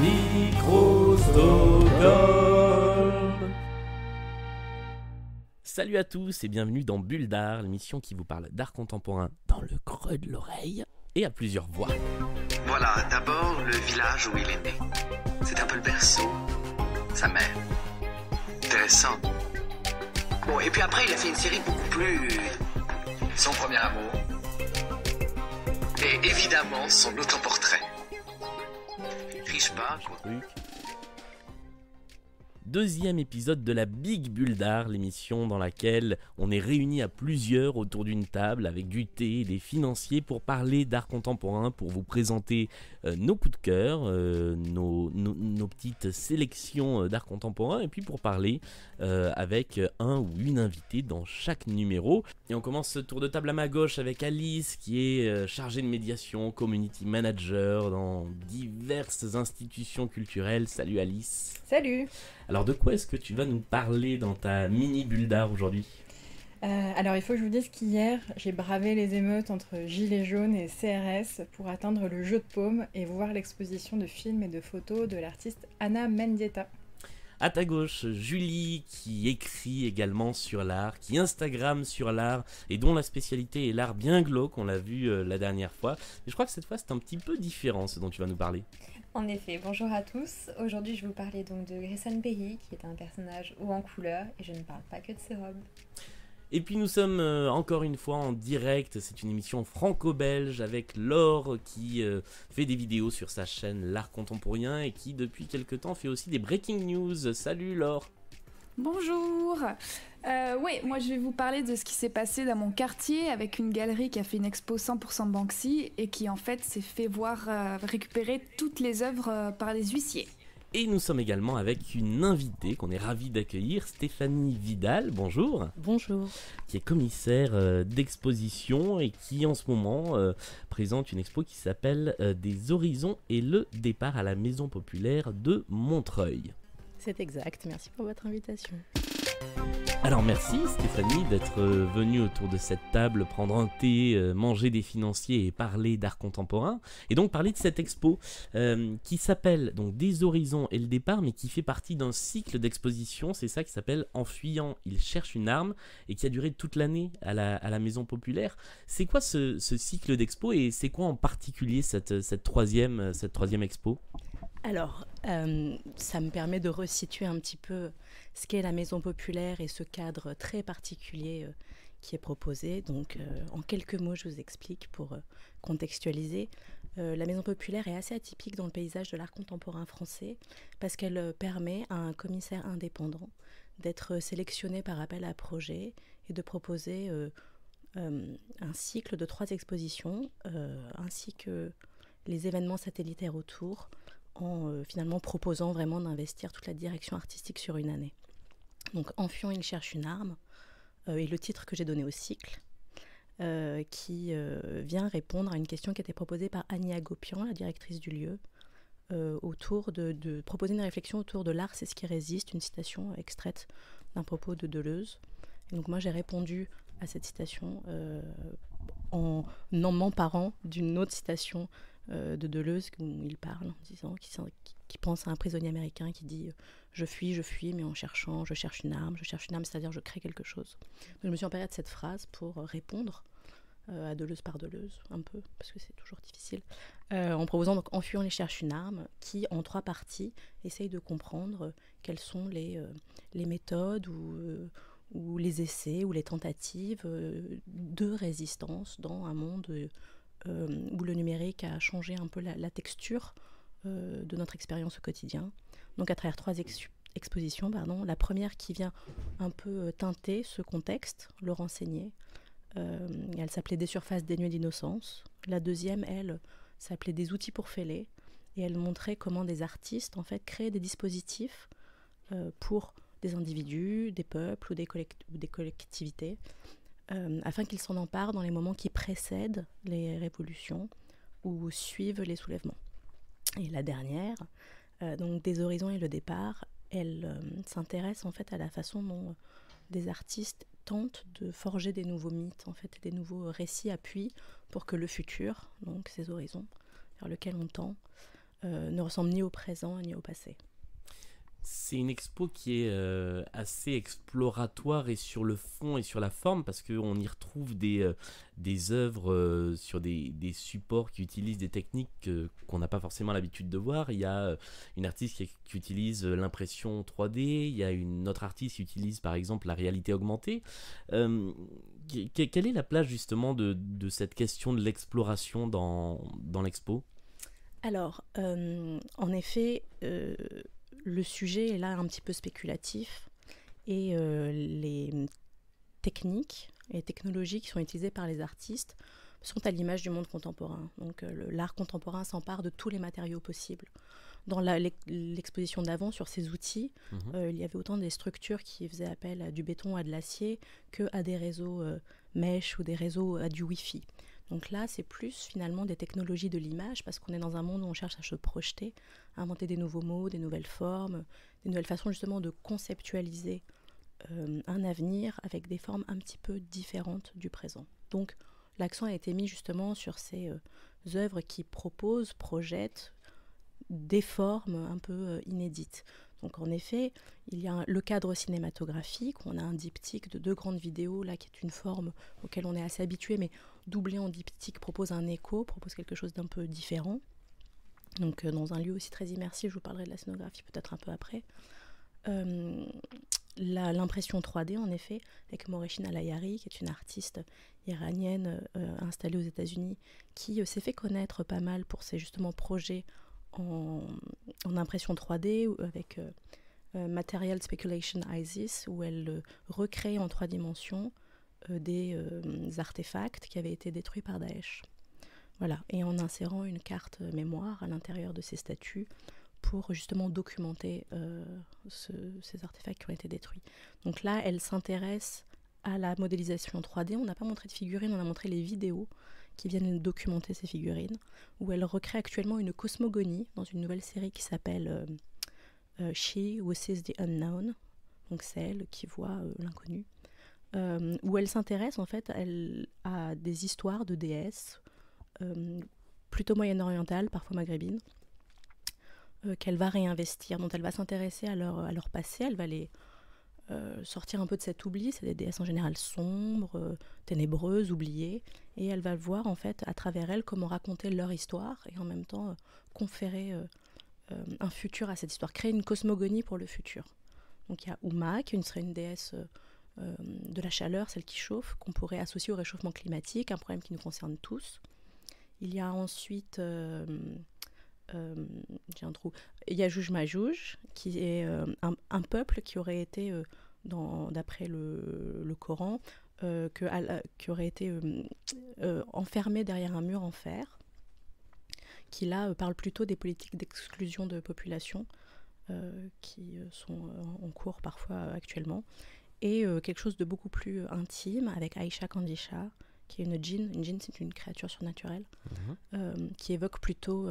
Microsoft. Salut à tous et bienvenue dans Bulle d'Art, l'émission qui vous parle d'art contemporain dans le creux de l'oreille et à plusieurs voix. Voilà, d'abord le village où il est né. C'est un peu le berceau, sa mère. Intéressant. Bon, et puis après il a fait une série beaucoup plus... Son premier amour. Et évidemment son autoportrait. Triche pas, quoi. Deuxième épisode de la Big Bulle d'Art, l'émission dans laquelle on est réunis à plusieurs autour d'une table avec du thé et des financiers pour parler d'art contemporain, pour vous présenter nos coups de cœur, nos petites sélections d'art contemporain et puis pour parler avec un ou une invitée dans chaque numéro. Et on commence ce tour de table à ma gauche avec Alice qui est chargée de médiation, community manager dans diverses institutions culturelles. Salut Alice. Salut. Alors de quoi est-ce que tu vas nous parler dans ta mini bulle d'art aujourd'hui ? Alors il faut que je vous dise qu'hier, j'ai bravé les émeutes entre Gilets jaunes et CRS pour atteindre le jeu de paume et voir l'exposition de films et de photos de l'artiste Ana Mendieta. À ta gauche, Julie qui écrit également sur l'art, qui Instagramme sur l'art et dont la spécialité est l'art bien glauque, on l'a vu la dernière fois. Mais je crois que cette fois c'est un petit peu différent ce dont tu vas nous parler. En effet, bonjour à tous. Aujourd'hui, je vais vous parler donc de Grayson Perry, qui est un personnage haut en couleur, et je ne parle pas que de ses robes. Et puis nous sommes encore une fois en direct, c'est une émission franco-belge avec Laure qui fait des vidéos sur sa chaîne L'Art Contemporain et qui depuis quelque temps fait aussi des breaking news. Salut Laure. Bonjour. Oui, moi je vais vous parler de ce qui s'est passé dans mon quartier avec une galerie qui a fait une expo 100% Banksy et qui en fait s'est fait voir récupérer toutes les œuvres par les huissiers. Et nous sommes également avec une invitée qu'on est ravis d'accueillir, Stéphanie Vidal, bonjour. Bonjour. Qui est commissaire d'exposition et qui en ce moment présente une expo qui s'appelle Des horizons et le départ à la Maison populaire de Montreuil. C'est exact, merci pour votre invitation. Alors merci Stéphanie d'être venue autour de cette table, prendre un thé, manger des financiers et parler d'art contemporain. Et donc parler de cette expo qui s'appelle donc Des horizons et le départ, mais qui fait partie d'un cycle d'exposition. C'est ça qui s'appelle En fuyant, il cherche une arme et qui a duré toute l'année à la Maison populaire. C'est quoi ce cycle d'expo et c'est quoi en particulier cette troisième expo ? Alors, ça me permet de resituer un petit peu ce qu'est la Maison populaire et ce cadre très particulier qui est proposé. Donc, en quelques mots, je vous explique pour contextualiser. La Maison populaire est assez atypique dans le paysage de l'art contemporain français parce qu'elle permet à un commissaire indépendant d'être sélectionné par appel à projet et de proposer un cycle de 3 expositions ainsi que les événements satellitaires autour, en finalement proposant vraiment d'investir toute la direction artistique sur une année. Donc En fuyant, il cherche une arme, est le titre que j'ai donné au cycle, qui vient répondre à une question qui a été proposée par Annie Agopian, la directrice du lieu, autour de proposer une réflexion autour de l'art, c'est ce qui résiste, une citation extraite d'un propos de Deleuze. Et donc moi j'ai répondu à cette citation en m'emparant d'une autre citation de Deleuze où il parle en disant qu'il pense à un prisonnier américain qui dit je fuis mais en cherchant je cherche une arme, c'est-à-dire je crée quelque chose. Donc je me suis emparée de cette phrase pour répondre à Deleuze par Deleuze un peu parce que c'est toujours difficile en proposant donc En fuyant, il cherche une arme qui en 3 parties essaye de comprendre quelles sont les méthodes ou les essais ou les tentatives de résistance dans un monde où le numérique a changé un peu la texture de notre expérience au quotidien. Donc à travers 3 expositions, la première qui vient un peu teinter ce contexte, le renseigner. Elle s'appelait Des surfaces dénuées d'innocence. La deuxième, elle, s'appelait Des outils pour fêler. Et elle montrait comment des artistes en fait créaient des dispositifs pour des individus, des peuples ou des collectivités, afin qu'ils s'en emparent dans les moments qui précèdent les révolutions ou suivent les soulèvements. Et la dernière, donc Des horizons et le départ, elle s'intéresse en fait à la façon dont des artistes tentent de forger des nouveaux mythes, en fait, des nouveaux récits appuis pour que le futur, donc ces horizons vers lequel on tend, ne ressemble ni au présent ni au passé. C'est une expo qui est assez exploratoire et sur le fond et sur la forme parce qu'on y retrouve des œuvres sur des supports qui utilisent des techniques qu'on n'a pas forcément l'habitude de voir. Il y a une artiste qui utilise l'impression 3D, il y a une autre artiste qui utilise par exemple la réalité augmentée. Quelle est la place justement de cette question de l'exploration dans l'expo ? Alors, en effet, le sujet est là un petit peu spéculatif et les techniques et technologies qui sont utilisées par les artistes sont à l'image du monde contemporain. Donc l'art contemporain s'empare de tous les matériaux possibles. Dans l'exposition d'avant sur ces outils, il y avait autant des structures qui faisaient appel à du béton, à de l'acier, qu'à des réseaux mesh ou des réseaux à du Wi-Fi. Donc là, c'est plus finalement des technologies de l'image, parce qu'on est dans un monde où on cherche à se projeter, à inventer des nouveaux mots, des nouvelles formes, des nouvelles façons justement de conceptualiser un avenir avec des formes un petit peu différentes du présent. Donc l'accent a été mis justement sur ces œuvres qui projettent des formes un peu inédites. Donc en effet, il y a le cadre cinématographique, on a un diptyque de 2 grandes vidéos, là, qui est une forme auquel on est assez habitué, mais doublé en diptyque propose un écho, propose quelque chose d'un peu différent. Donc dans un lieu aussi très immersif, je vous parlerai de la scénographie peut-être un peu après. L'impression 3D, en effet, avec Moreshin Alayari, qui est une artiste iranienne installée aux États-Unis, qui s'est fait connaître pas mal pour ses justement projets en impression 3D avec Material Speculation ISIS, où elle recrée en 3 dimensions des artefacts qui avaient été détruits par Daesh. Voilà, et en insérant une carte mémoire à l'intérieur de ces statues pour justement documenter ces artefacts qui ont été détruits. Donc là, elle s'intéresse à la modélisation 3D. On n'a pas montré de figurines, on a montré les vidéos qui viennent documenter ces figurines, où elle recrée actuellement une cosmogonie dans une nouvelle série qui s'appelle She Who Sees the Unknown, donc c'est elle qui voit l'inconnu, où elle s'intéresse en fait à des histoires de déesses, plutôt moyen-orientales, parfois maghrébines, qu'elle va réinvestir, dont elle va s'intéresser à leur passé, elle va les sortir un peu de cet oubli. C'est des déesses en général sombres, ténébreuses, oubliées, et elle va voir en fait à travers elles comment raconter leur histoire et en même temps conférer un futur à cette histoire, créer une cosmogonie pour le futur. Donc il y a Uma qui serait une déesse de la chaleur, celle qui chauffe, qu'on pourrait associer au réchauffement climatique, un problème qui nous concerne tous. Il y a ensuite j'ai un trou. Yajuj Majuj, qui est un peuple qui aurait été, d'après le Coran, qui aurait été enfermé derrière un mur en fer, qui là parle plutôt des politiques d'exclusion de populations qui sont en cours parfois actuellement, et quelque chose de beaucoup plus intime avec Aisha Kandisha, qui est une djinn. Une djinn, c'est une créature surnaturelle, qui évoque plutôt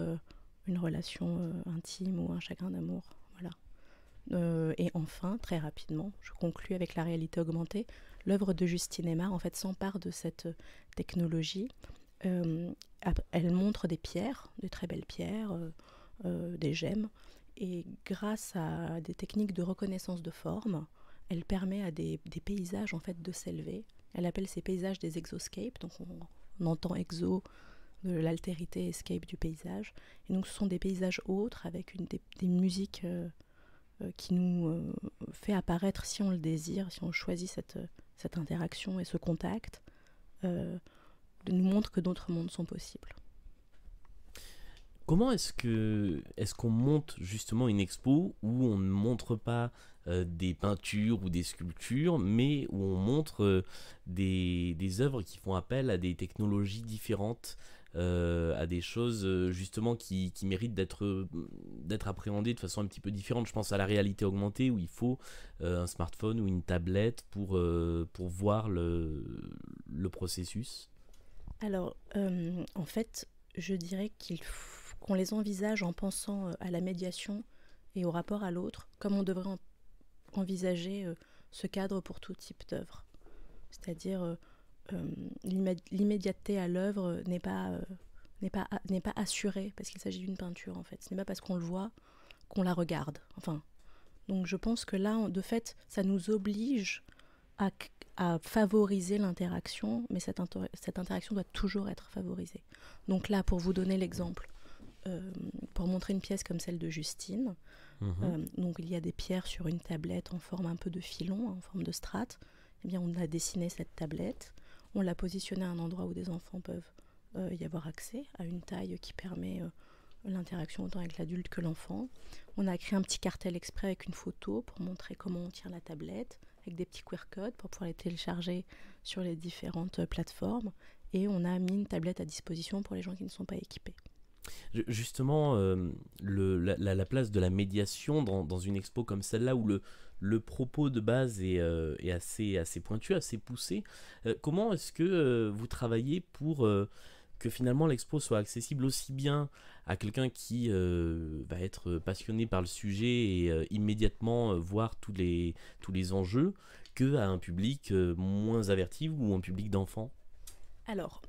une relation intime ou un chagrin d'amour. Voilà. Et enfin, très rapidement, je conclus avec la réalité augmentée. L'œuvre de Justine Aymar, en fait, s'empare de cette technologie. Elle montre des pierres, de très belles pierres, des gemmes, et grâce à des techniques de reconnaissance de forme, elle permet à des paysages en fait de s'élever. Elle appelle ces paysages des exoscapes, donc on entend exo de l'altérité, escape du paysage. Et donc ce sont des paysages autres avec des musiques qui nous fait apparaître, si on le désire, si on choisit cette interaction et ce contact, nous montre que d'autres mondes sont possibles. Comment est-ce qu'on monte justement une expo où on ne montre pas des peintures ou des sculptures, mais où on montre des œuvres qui font appel à des technologies différentes, à des choses justement qui méritent d'être appréhendées de façon un petit peu différente. Je pense à la réalité augmentée où il faut un smartphone ou une tablette pour voir le processus. Alors, en fait, je dirais qu'on les envisage en pensant à la médiation et au rapport à l'autre, comme on devrait envisager ce cadre pour tout type d'œuvre. C'est-à-dire, l'immédiateté à l'œuvre n'est pas n'est pas assuré parce qu'il s'agit d'une peinture en fait. Ce n'est pas parce qu'on le voit qu'on la regarde. Enfin, donc je pense que là, de fait, ça nous oblige à favoriser l'interaction, mais cette interaction doit toujours être favorisée. Donc là, pour vous donner l'exemple, pour montrer une pièce comme celle de Justine, donc il y a des pierres sur une tablette en forme un peu de filon, en forme de strate. Eh bien, on a dessiné cette tablette, on l'a positionnée à un endroit où des enfants peuvent y avoir accès, à une taille qui permet l'interaction autant avec l'adulte que l'enfant. On a créé un petit cartel exprès avec une photo pour montrer comment on tient la tablette, avec des petits QR codes pour pouvoir les télécharger sur les différentes plateformes. Et on a mis une tablette à disposition pour les gens qui ne sont pas équipés. Justement, la place de la médiation dans une expo comme celle-là, où le propos de base est assez pointu, assez poussé, comment est-ce que vous travaillez pour que finalement l'expo soit accessible aussi bien à quelqu'un qui va être passionné par le sujet et immédiatement voir tous les enjeux, qu'à un public moins averti ou un public d'enfants? Alors,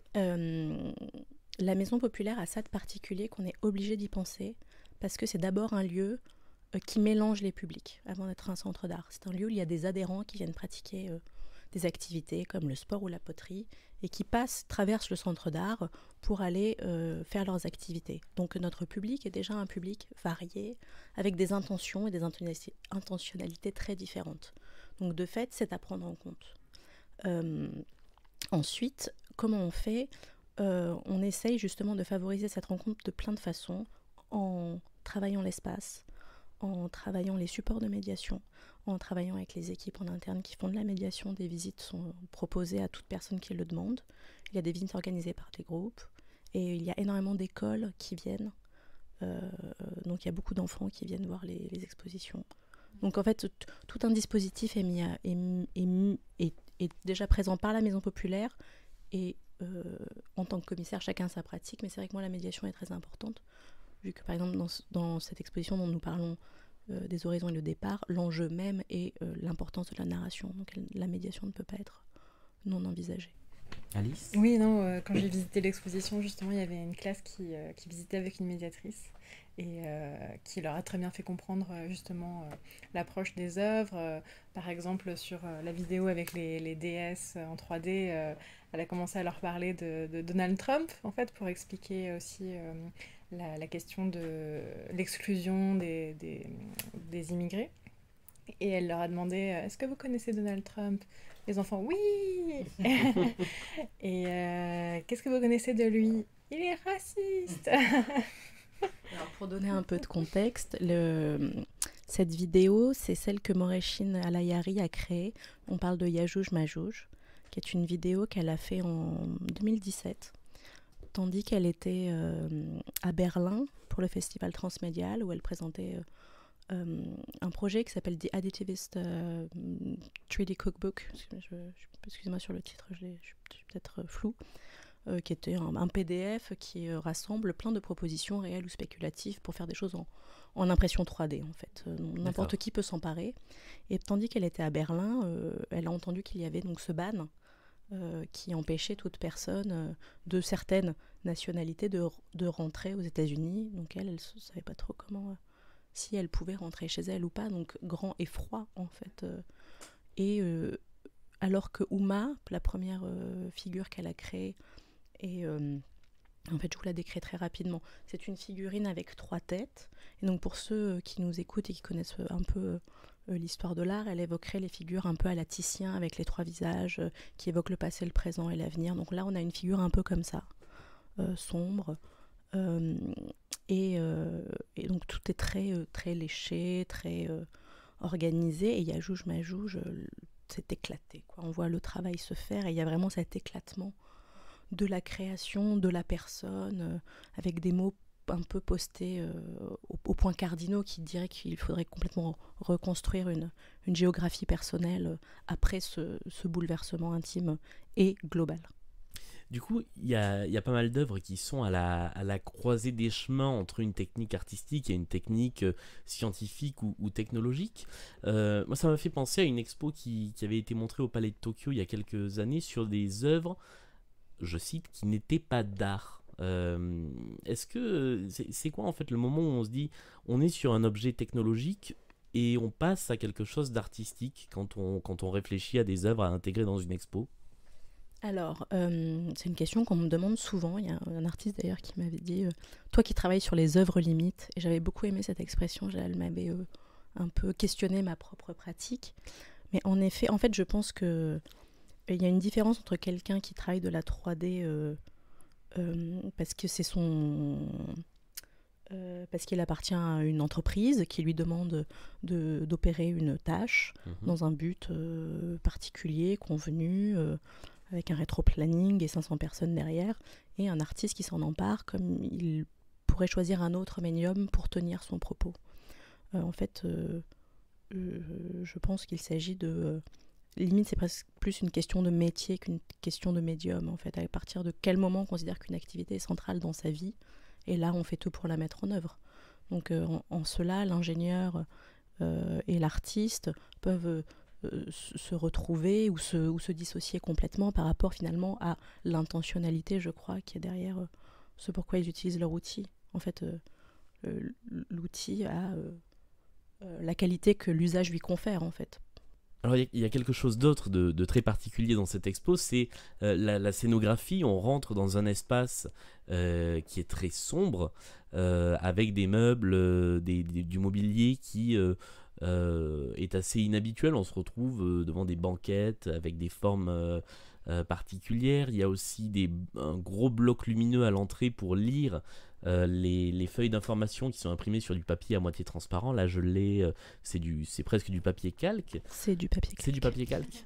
la Maison Populaire a ça de particulier qu'on est obligé d'y penser parce que c'est d'abord un lieu qui mélange les publics avant d'être un centre d'art. C'est un lieu où il y a des adhérents qui viennent pratiquer des activités comme le sport ou la poterie et qui traversent le centre d'art pour aller faire leurs activités. Donc notre public est déjà un public varié avec des intentions et des intentionnalités très différentes. Donc de fait, c'est à prendre en compte. Ensuite, comment on fait ? On essaye justement de favoriser cette rencontre de plein de façons, en travaillant l'espace, en travaillant les supports de médiation, en travaillant avec les équipes en interne qui font de la médiation. Des visites sont proposées à toute personne qui le demande. Il y a des visites organisées par des groupes et il y a énormément d'écoles qui viennent. Donc il y a beaucoup d'enfants qui viennent voir les expositions. Donc en fait, tout un dispositif est déjà présent par la Maison Populaire et en tant que commissaire, chacun sa pratique, mais c'est vrai que moi, la médiation est très importante, vu que par exemple, dans cette exposition dont nous parlons, des horizons et le départ, l'enjeu même est l'importance de la narration. Donc la médiation ne peut pas être non envisagée. Alice ? Oui, non, quand j'ai visité l'exposition, justement, il y avait une classe qui visitait avec une médiatrice et qui leur a très bien fait comprendre justement l'approche des œuvres. Par exemple, sur la vidéo avec les DS en 3D, elle a commencé à leur parler de Donald Trump, en fait, pour expliquer aussi la question de l'exclusion des immigrés. Et elle leur a demandé « Est-ce que vous connaissez Donald Trump ?» Les enfants « Oui !» Et qu'est-ce que vous connaissez de lui ? « Il est raciste !» Alors, pour donner un peu de contexte, cette vidéo, c'est celle que Moreshin Alayari a créée. On parle de Yajouj Majouj, qui est une vidéo qu'elle a fait en 2017, tandis qu'elle était à Berlin pour le festival transmédial, où elle présentait un projet qui s'appelle The Additivist 3D Cookbook. Excusez-moi sur le titre, je suis peut-être floue. Qui était un PDF qui rassemble plein de propositions réelles ou spéculatives pour faire des choses en impression 3D en fait. N'importe qui peut s'emparer. Et tandis qu'elle était à Berlin, elle a entendu qu'il y avait donc ce ban qui empêchait toute personne de certaines nationalités de rentrer aux États-Unis. Donc elle ne savait pas trop comment, si elle pouvait rentrer chez elle ou pas. Donc grand et froid en fait. Alors que Uma, la première figure qu'elle a créée, et en fait, je vous la décris très rapidement. C'est une figurine avec 3 têtes. Et donc, pour ceux qui nous écoutent et qui connaissent un peu l'histoire de l'art, elle évoquerait les figures un peu à la Titien, avec les 3 visages, qui évoquent le passé, le présent et l'avenir. Donc là, on a une figure un peu comme ça, sombre. Et donc, tout est très léché, très organisé. Et Yajouj Majouj, c'est éclaté, quoi. On voit le travail se faire et il y a vraiment cet éclatement de la création, de la personne, avec des mots un peu postés aux points cardinaux qui diraient qu'il faudrait complètement reconstruire une géographie personnelle après ce bouleversement intime et global. Du coup, il y a pas mal d'œuvres qui sont à la croisée des chemins entre une technique artistique et une technique scientifique ou technologique. Moi, ça m'a fait penser à une expo qui avait été montrée au Palais de Tokyo il y a quelques années sur des œuvres, je cite, qui n'étaient pas d'art. Est-ce que c'est quoi en fait le moment où on se dit on est sur un objet technologique et on passe à quelque chose d'artistique quand on réfléchit à des œuvres à intégrer dans une expo? Alors, c'est une question qu'on me demande souvent. Il y a un artiste d'ailleurs qui m'avait dit toi qui travailles sur les œuvres limites, et j'avais beaucoup aimé cette expression, elle m'avait un peu questionné ma propre pratique. Mais en effet, en fait, je pense que il y a une différence entre quelqu'un qui travaille de la 3D parce que parce qu'il appartient à une entreprise qui lui demande d'opérer une tâche dans un but particulier, convenu, avec un rétro-planning et 500 personnes derrière, et un artiste qui s'en empare comme il pourrait choisir un autre médium pour tenir son propos. En fait, je pense qu'il s'agit de... limite, c'est presque plus une question de métier qu'une question de médium, en fait. À partir de quel moment on considère qu'une activité est centrale dans sa vie, et là, on fait tout pour la mettre en œuvre. Donc, en cela, l'ingénieur et l'artiste peuvent se retrouver ou se dissocier complètement par rapport, finalement, à l'intentionnalité, je crois, qui est derrière ce pourquoi ils utilisent leur outil. En fait, l'outil a la qualité que l'usage lui confère, en fait. Alors il y a quelque chose d'autre de très particulier dans cette expo, c'est la scénographie. On rentre dans un espace qui est très sombre, avec des meubles, du mobilier qui est assez inhabituel. On se retrouve devant des banquettes avec des formes particulières. Il y a aussi un gros bloc lumineux à l'entrée pour lire les feuilles d'information qui sont imprimées sur du papier à moitié transparent. Là je l'ai, c'est presque du papier calque. C'est du papier calque. C'est du papier calque.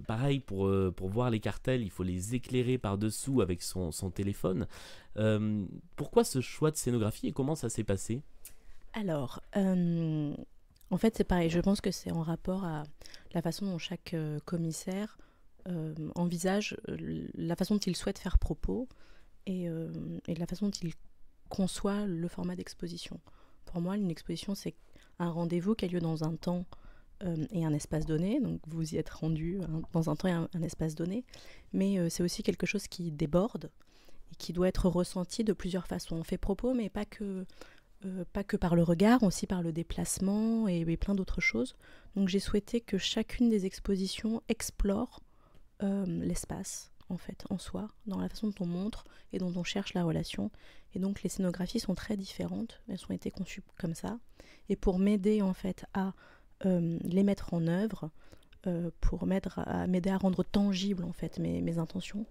Pareil, pour voir les cartels, il faut les éclairer par-dessous avec son téléphone. Pourquoi ce choix de scénographie et comment ça s'est passé? Alors, en fait c'est pareil, je pense que c'est en rapport à la façon dont chaque commissaire envisage la façon dont il souhaite faire propos et la façon dont il conçoit le format d'exposition. Pour moi, une exposition, c'est un rendez-vous qui a lieu dans un temps et un espace donné, donc vous y êtes rendu dans un temps et un espace donné, mais c'est aussi quelque chose qui déborde et qui doit être ressenti de plusieurs façons. On fait propos, mais pas que par le regard, aussi par le déplacement et plein d'autres choses. Donc j'ai souhaité que chacune des expositions explore l'espace, en fait, en soi, dans la façon dont on montre et dont on cherche la relation. Et donc les scénographies sont très différentes, elles ont été conçues comme ça. Et pour m'aider, en fait, à les mettre en œuvre, pour m'aider à rendre tangible, en fait, mes intentions.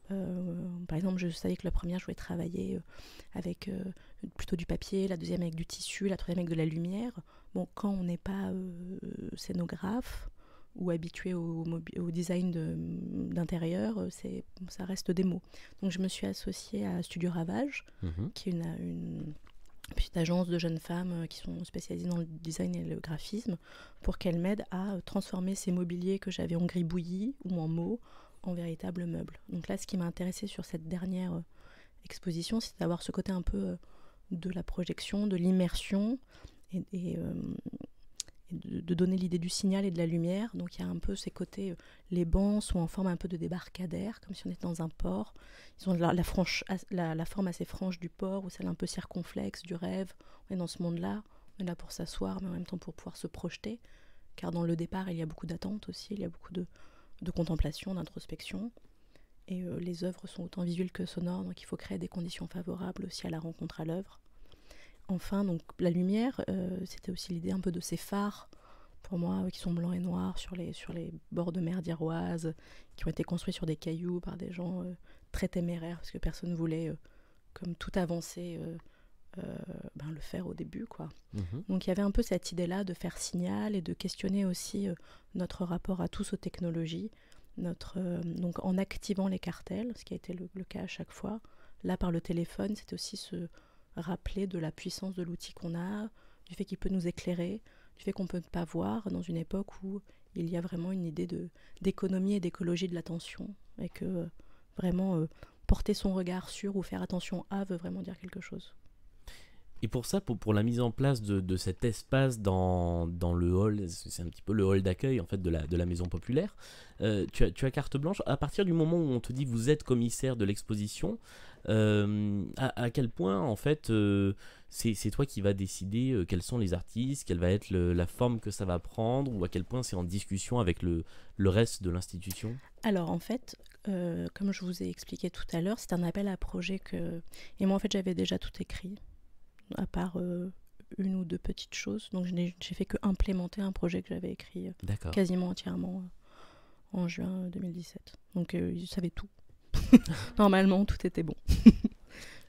Par exemple, je savais que la première, je voulais travailler avec plutôt du papier, la deuxième avec du tissu, la troisième avec de la lumière. Bon, quand on n'est pas scénographe ou habitué au design d'intérieur, ça reste des mots. Donc je me suis associée à Studio Ravage, qui est une petite agence de jeunes femmes qui sont spécialisées dans le design et le graphisme, pour qu'elles m'aident à transformer ces mobiliers que j'avais en gribouillis ou en mots en véritables meubles. Donc là, ce qui m'a intéressée sur cette dernière exposition, c'est d'avoir ce côté un peu de la projection, de l'immersion et de donner l'idée du signal et de la lumière. Donc il y a un peu ces côtés, les bancs sont en forme un peu de débarcadère, comme si on était dans un port. Ils ont la forme assez franche du port, ou celle un peu circonflexe du rêve. On est dans ce monde-là, on est là pour s'asseoir, mais en même temps pour pouvoir se projeter, car dans le départ, il y a beaucoup d'attente aussi, il y a beaucoup de contemplation, d'introspection. Et les œuvres sont autant visuelles que sonores, donc il faut créer des conditions favorables aussi à la rencontre à l'œuvre. Enfin, donc la lumière, c'était aussi l'idée un peu de ces phares, pour moi, qui sont blancs et noirs sur les bords de mer d'Iroise, qui ont été construits sur des cailloux par des gens très téméraires, parce que personne ne voulait, comme tout avancé, le faire au début, quoi. Donc il y avait un peu cette idée-là de faire signal et de questionner aussi notre rapport à tous aux technologies, donc en activant les cartels, ce qui a été le cas à chaque fois. Là, par le téléphone, c'était aussi se rappeler de la puissance de l'outil qu'on a, du fait qu'il peut nous éclairer, du fait qu'on ne peut pas voir dans une époque où il y a vraiment une idée d'économie et d'écologie de l'attention, et que vraiment porter son regard sur ou faire attention à veut vraiment dire quelque chose. Et pour ça, pour la mise en place de cet espace dans le hall, c'est un petit peu le hall d'accueil en fait de la maison populaire, tu as carte blanche. À partir du moment où on te dit vous êtes commissaire de l'exposition, à quel point en fait c'est toi qui vas décider quels sont les artistes, quelle va être la forme que ça va prendre, ou à quel point c'est en discussion avec le reste de l'institution? Alors en fait, comme je vous ai expliqué tout à l'heure, c'est un appel à projet et moi en fait j'avais déjà tout écrit, à part une ou deux petites choses. Donc j'ai fait que implémenter un projet que j'avais écrit quasiment entièrement en juin 2017. Donc ils savaient tout. Normalement, tout était bon.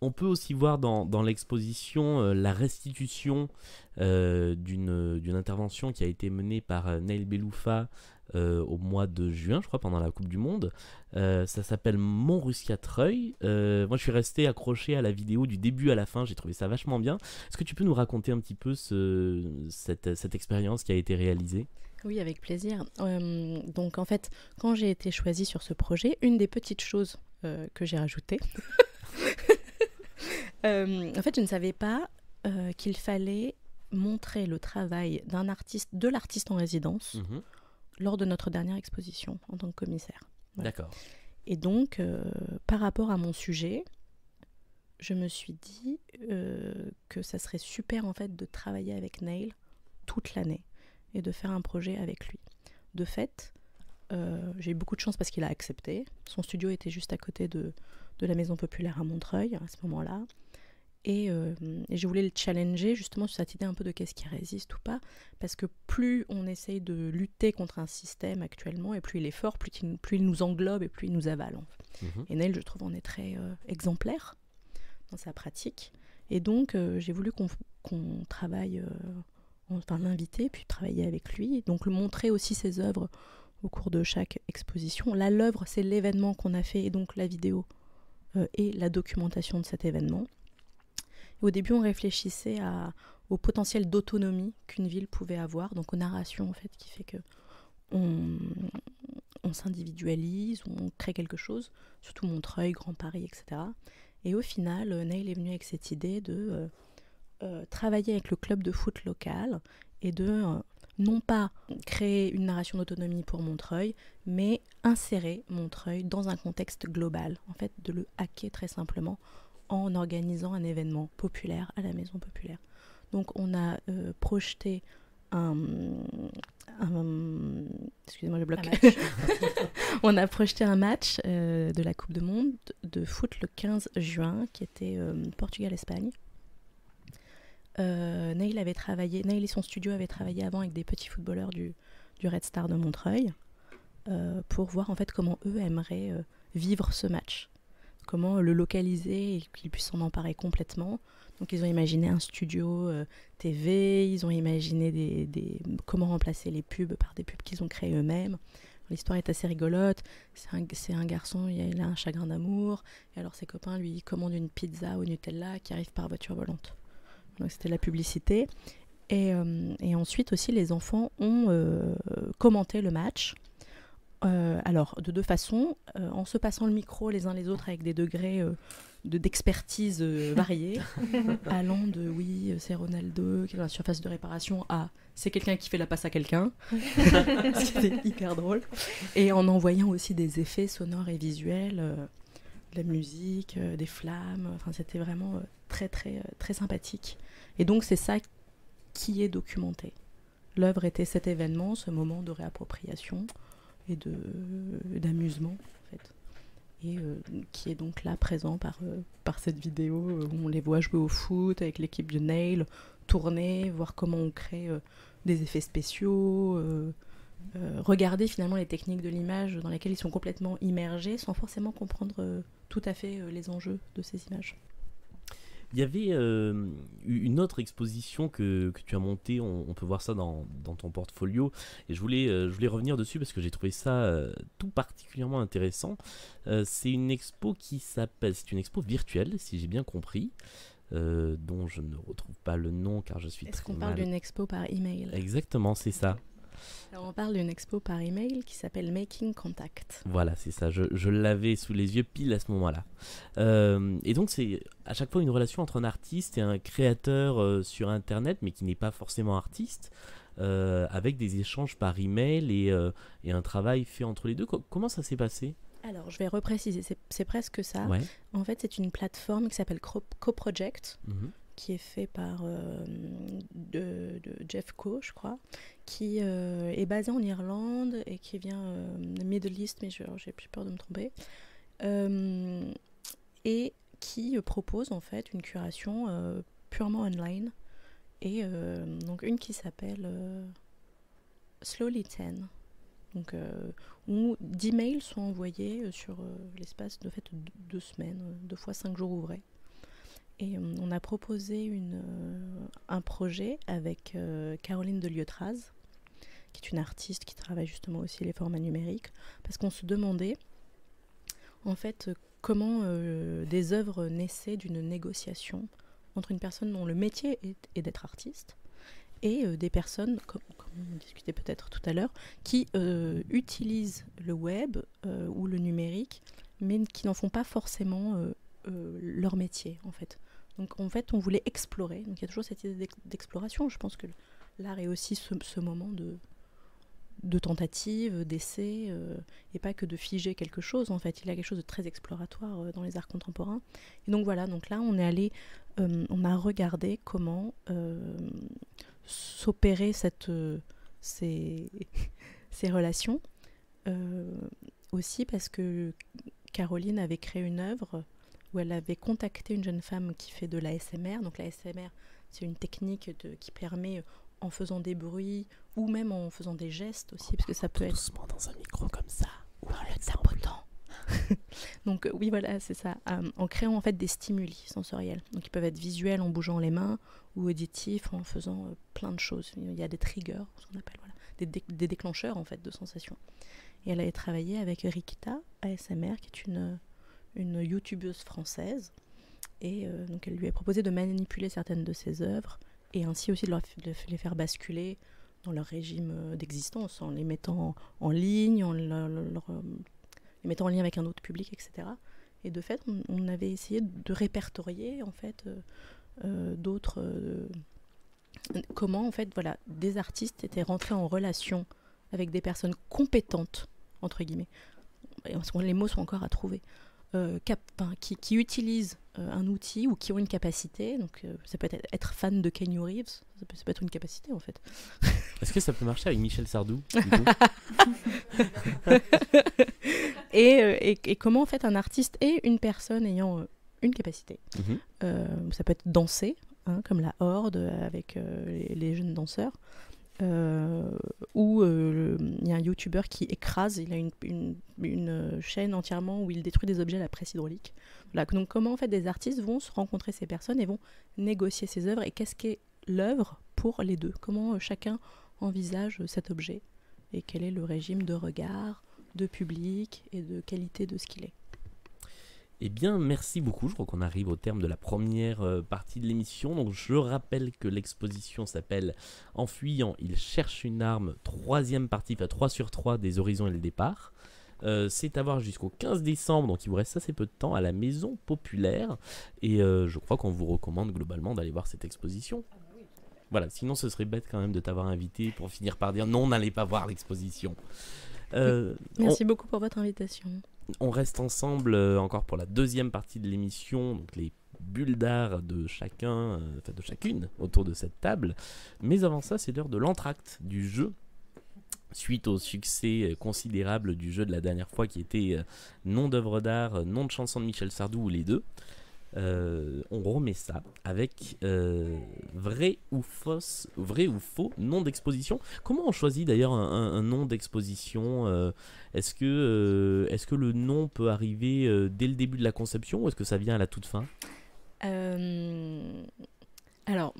On peut aussi voir dans l'exposition la restitution d'une intervention qui a été menée par Nail Beloufa au mois de juin, je crois, pendant la Coupe du Monde. Ça s'appelle Montrusiat-Treuil. Moi, je suis resté accroché à la vidéo du début à la fin. J'ai trouvé ça vachement bien. Est-ce que tu peux nous raconter un petit peu cette expérience qui a été réalisée? Oui, avec plaisir. Donc, en fait, quand j'ai été choisie sur ce projet, une des petites choses que j'ai rajoutées, en fait, je ne savais pas qu'il fallait montrer le travail de l'artiste en résidence lors de notre dernière exposition en tant que commissaire. Voilà. D'accord. Et donc, par rapport à mon sujet, je me suis dit que ça serait super en fait de travailler avec Nail toute l'année et de faire un projet avec lui. De fait, j'ai eu beaucoup de chance parce qu'il a accepté. Son studio était juste à côté de la Maison Populaire à Montreuil à ce moment-là. Et je voulais le challenger justement sur cette idée un peu de qu'est-ce qui résiste ou pas, parce que plus on essaye de lutter contre un système actuellement, et plus il est fort, plus il nous englobe et plus il nous avale. Et Nail, je trouve, en est très exemplaire dans sa pratique. Et donc, j'ai voulu qu'on travaille, enfin l'inviter, puis travailler avec lui, donc le montrer aussi ses œuvres au cours de chaque exposition. Là, l'œuvre, c'est l'événement qu'on a fait, et donc la vidéo et la documentation de cet événement. Au début, on réfléchissait au potentiel d'autonomie qu'une ville pouvait avoir, donc aux narrations en fait, qui fait que on s'individualise, on crée quelque chose, surtout Montreuil, Grand Paris, etc. Et au final, Nail est venu avec cette idée de travailler avec le club de foot local et de non pas créer une narration d'autonomie pour Montreuil, mais insérer Montreuil dans un contexte global, en fait, de le hacker très simplement en organisant un événement populaire à la Maison Populaire. Donc on a projeté excusez-moi, je bloque. On a projeté un match de la Coupe du Monde de foot le 15 juin, qui était Portugal-Espagne. Nail et son studio avaient travaillé avant avec des petits footballeurs du Red Star de Montreuil pour voir en fait comment eux aimeraient vivre ce match. Comment le localiser et qu'il puisse s'en emparer complètement. Donc ils ont imaginé un studio TV, ils ont imaginé comment remplacer les pubs par des pubs qu'ils ont créées eux-mêmes. L'histoire est assez rigolote. C'est un garçon, il a un chagrin d'amour, et alors ses copains lui commandent une pizza au Nutella qui arrive par voiture volante. Donc c'était la publicité. Et ensuite aussi les enfants ont commenté le match. Alors, de deux façons, en se passant le micro les uns les autres avec des degrés d'expertise variés, allant de oui, c'est Ronaldo qui est dans la surface de réparation à c'est quelqu'un qui fait la passe à quelqu'un, c'était hyper drôle, et en envoyant aussi des effets sonores et visuels, de la musique, des flammes, enfin c'était vraiment très très très sympathique. Et donc c'est ça qui est documenté. L'œuvre était cet événement, ce moment de réappropriation et d'amusement en fait, et qui est donc là présent par cette vidéo où on les voit jouer au foot avec l'équipe de Nail, tourner, voir comment on crée des effets spéciaux, regarder finalement les techniques de l'image dans lesquelles ils sont complètement immergés sans forcément comprendre tout à fait les enjeux de ces images. Il y avait une autre exposition que tu as montée, on peut voir ça dans ton portfolio, et je voulais revenir dessus parce que j'ai trouvé ça tout particulièrement intéressant. C'est une expo c'est une expo virtuelle, si j'ai bien compris, dont je ne retrouve pas le nom car je suis Est-ce très qu'on mal. parle d'une expo par email? Exactement, c'est ça. Alors, on parle d'une expo par email qui s'appelle Making Contact. Voilà, c'est ça, je l'avais sous les yeux pile à ce moment-là. Et donc c'est à chaque fois une relation entre un artiste et un créateur sur Internet, mais qui n'est pas forcément artiste, avec des échanges par email et un travail fait entre les deux. Comment ça s'est passé ? Alors, je vais repréciser, c'est presque ça. Ouais. En fait, c'est une plateforme qui s'appelle CoProject, Mhm. qui est fait par de Jeff Koh, je crois, qui est basé en Irlande et qui vient de Middle East, mais j'ai peur de me tromper, et qui propose en fait une curation purement online, et donc une qui s'appelle Slowly 10. Donc, où 10 mails sont envoyés sur l'espace de 2 semaines, 2 fois 5 jours ouvrés. Et on a proposé un projet avec Caroline de Liotraz, qui est une artiste qui travaille justement aussi les formats numériques, parce qu'on se demandait en fait comment des œuvres naissaient d'une négociation entre une personne dont le métier est d'être artiste et des personnes, comme on discutait peut-être tout à l'heure, qui utilisent le web ou le numérique, mais qui n'en font pas forcément leur métier, en fait. Donc, en fait, on voulait explorer. Donc, il y a toujours cette idée d'exploration. Je pense que l'art est aussi ce moment de tentative, d'essai, et pas que de figer quelque chose. En fait, il y a quelque chose de très exploratoire dans les arts contemporains. Et donc, voilà. Donc là, on est allé... on a regardé comment s'opérer ces relations. Aussi parce que Caroline avait créé une œuvre où elle avait contacté une jeune femme qui fait de l'ASMR. Donc l'ASMR, c'est une technique qui permet, en faisant des bruits ou même en faisant des gestes aussi, parce que ça peut être... Doucement dans un micro comme ça, ou en le tapotant. Donc oui, voilà, c'est ça. En créant en fait des stimuli sensoriels. Donc ils peuvent être visuels en bougeant les mains ou auditifs en faisant plein de choses. Il y a des triggers, ce qu'on appelle, voilà, des déclencheurs en fait de sensations. Et elle avait travaillé avec Rikita ASMR, qui est une youtubeuse française. Et donc elle lui a proposé de manipuler certaines de ses œuvres et ainsi aussi de les faire basculer dans leur régime d'existence, en les mettant en ligne, en les mettant en lien avec un autre public, etc. Et de fait, on avait essayé de répertorier en fait d'autres... comment en fait, voilà, des artistes étaient rentrés en relation avec des personnes compétentes, entre guillemets, les mots sont encore à trouver, qui utilisent un outil ou qui ont une capacité. Donc ça peut être fan de Keanu Reeves, ça peut être une capacité en fait. Est-ce que ça peut marcher avec Michel Sardou et comment en fait un artiste est une personne ayant une capacité. Ça peut être danser, hein, comme la Horde avec les jeunes danseurs. Ou il y a un youtubeur qui écrase, il a une chaîne entièrement où il détruit des objets à la presse hydraulique. Voilà, donc comment en fait des artistes vont se rencontrer ces personnes et vont négocier ces œuvres, et qu'est-ce qu'est l'œuvre pour les deux, comment chacun envisage cet objet et quel est le régime de regard, de public et de qualité de ce qu'il est. Eh bien, merci beaucoup. Je crois qu'on arrive au terme de la première partie de l'émission. Donc, je rappelle que l'exposition s'appelle « En fuyant, il cherche une arme », 3e partie, enfin 3 sur 3 des horizons et le départ. C'est à voir jusqu'au 15 décembre, donc il vous reste assez peu de temps, à la Maison Populaire. Et je crois qu'on vous recommande globalement d'aller voir cette exposition. Voilà, sinon ce serait bête quand même de t'avoir invité pour finir par dire « Non, n'allez pas voir l'exposition ». Merci beaucoup pour votre invitation. On reste ensemble encore pour la 2e partie de l'émission, donc les bulles d'art de chacun, enfin de chacune autour de cette table. Mais avant ça, c'est l'heure de l'entracte du jeu. Suite au succès considérable du jeu de la dernière fois qui était nom d'œuvre d'art, nom de chanson de Michel Sardou ou les deux. On remet ça avec vrai ou faux nom d'exposition. Comment on choisit d'ailleurs un nom d'exposition est-ce que le nom peut arriver dès le début de la conception ou est-ce que ça vient à la toute fin? Alors,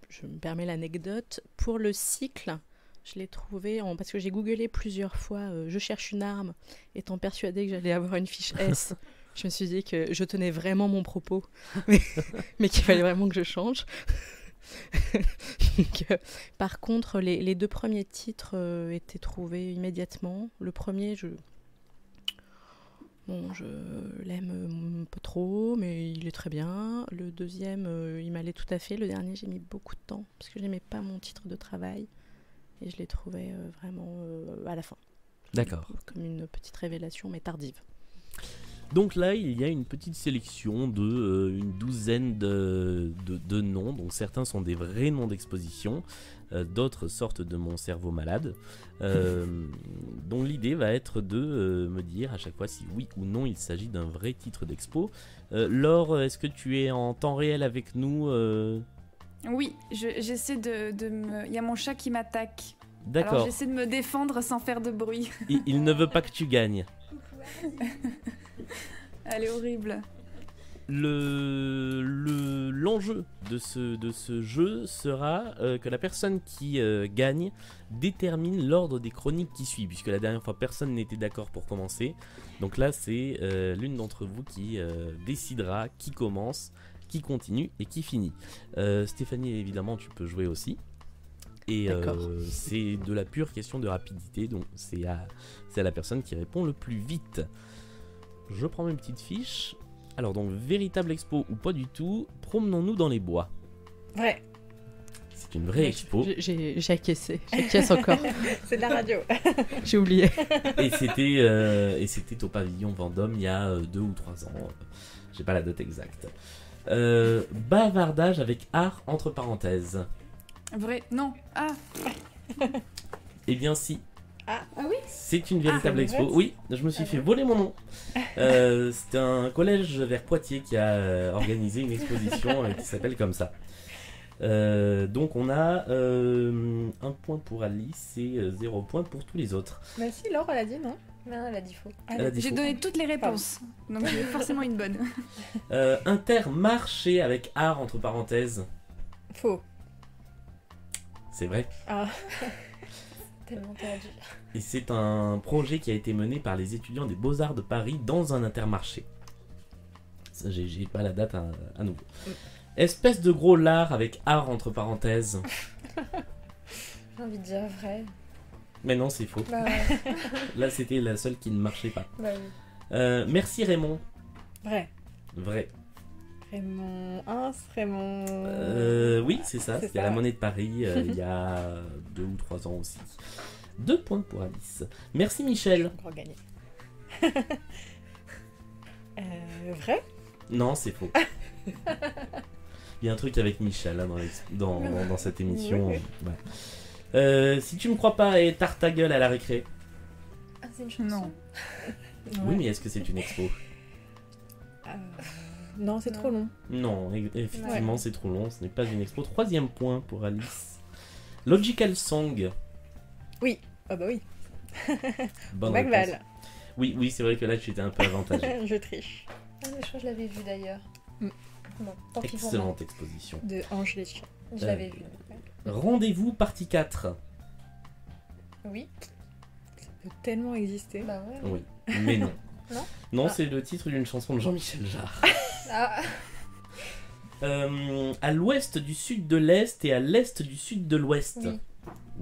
je me permets l'anecdote. Pour le cycle, je l'ai trouvé parce que j'ai googlé plusieurs fois je cherche une arme, étant persuadée que j'allais avoir une fiche S. Je me suis dit que je tenais vraiment mon propos, mais qu'il fallait vraiment que je change. Donc, par contre, les 2 premiers titres étaient trouvés immédiatement. Le premier, je l'aime pas trop, mais il est très bien. Le deuxième, il m'allait tout à fait. Le dernier, j'ai mis beaucoup de temps, parce que je n'aimais pas mon titre de travail. Et je l'ai trouvé vraiment à la fin. D'accord. Comme une petite révélation, mais tardive. Donc là, il y a une petite sélection de une douzaine de noms. Donc certains sont des vrais noms d'exposition, d'autres sortent de mon cerveau malade. Donc l'idée va être de me dire à chaque fois si oui ou non il s'agit d'un vrai titre d'expo. Laure, est-ce que tu es en temps réel avec nous Oui, j'essaie de me... Il y a mon chat qui m'attaque. D'accord. Alors j'essaie de me défendre sans faire de bruit. Il ne veut pas que tu gagnes. Elle est horrible. L'enjeu de ce jeu sera que la personne qui gagne détermine l'ordre des chroniques qui suit, puisque la dernière fois personne n'était d'accord pour commencer. Donc là c'est l'une d'entre vous qui décidera qui commence, qui continue et qui finit. Stéphanie, évidemment tu peux jouer aussi. Et c'est de la pure question de rapidité, donc c'est à la personne qui répond le plus vite. Je prends mes petites fiches. Alors donc, véritable expo ou pas du tout, promenons-nous dans les bois. Vrai. C'est une vraie expo. J'ai acquiescé, j'acquiesce encore. C'est de la radio. J'ai oublié. Et c'était au pavillon Vendôme il y a 2 ou 3 ans. J'ai pas la date exacte. Bavardage avec art entre parenthèses. Vrai, non. Ah, Eh bien si. ah oui. C'est une véritable c'est expo. vrai. Oui, je me suis fait voler mon nom. C'est un collège vers Poitiers qui a organisé une exposition qui s'appelle comme ça. Donc on a 1 point pour Alice et 0 point pour tous les autres. Bah si, Laure, elle a dit non. Non, elle a dit faux. Elle a dit J'ai faux. donné toutes les réponses. Donc j'ai forcément une bonne. Intermarché avec art entre parenthèses. Faux. C'est vrai. Ah. Tellement tordu. Et c'est un projet qui a été mené par les étudiants des Beaux-Arts de Paris dans un intermarché. Ça, j'ai pas la date à nouveau. Espèce de gros lard avec art entre parenthèses. J'ai envie de dire vrai. Mais non, c'est faux. Bah ouais. Là, c'était la seule qui ne marchait pas. Bah oui. Merci Raymond. Vrai. Vrai. Raymond 1, Raymond... Oui, c'est ça. C'est C'était à ça. la Monnaie de Paris il y a 2 ou 3 ans aussi. 2 points pour Alice. Merci Michel. Encore gagné. Vrai. Non, c'est faux. Il y a un truc avec Michel là, dans cette émission. Oui. Ouais. Si tu me crois pas, et tarte ta gueule à la récré. Ah, c'est une chanson. Non. Oui, mais est-ce que c'est une expo? Non, c'est trop long. Non, effectivement, c'est trop long. Ce n'est pas une expo. 3e point pour Alice. Logical Song. Ah bah oui. Bonne Bagval. réponse. Oui, c'est vrai que là, tu étais un peu avantagé. Je triche. Ah, mais je crois que je l'avais vu d'ailleurs. Mm. Bon, tant pis pour moi. Excellente exposition. De Ange les chiens. Je l'avais vu. Rendez-vous partie 4. Oui. Ça peut tellement exister. Bah ouais. Oui, mais non. Non Non, Ah. c'est le titre d'une chanson de Jean-Michel Jarre. Ah. À l'ouest du sud de l'est et à l'est du sud de l'ouest. Oui.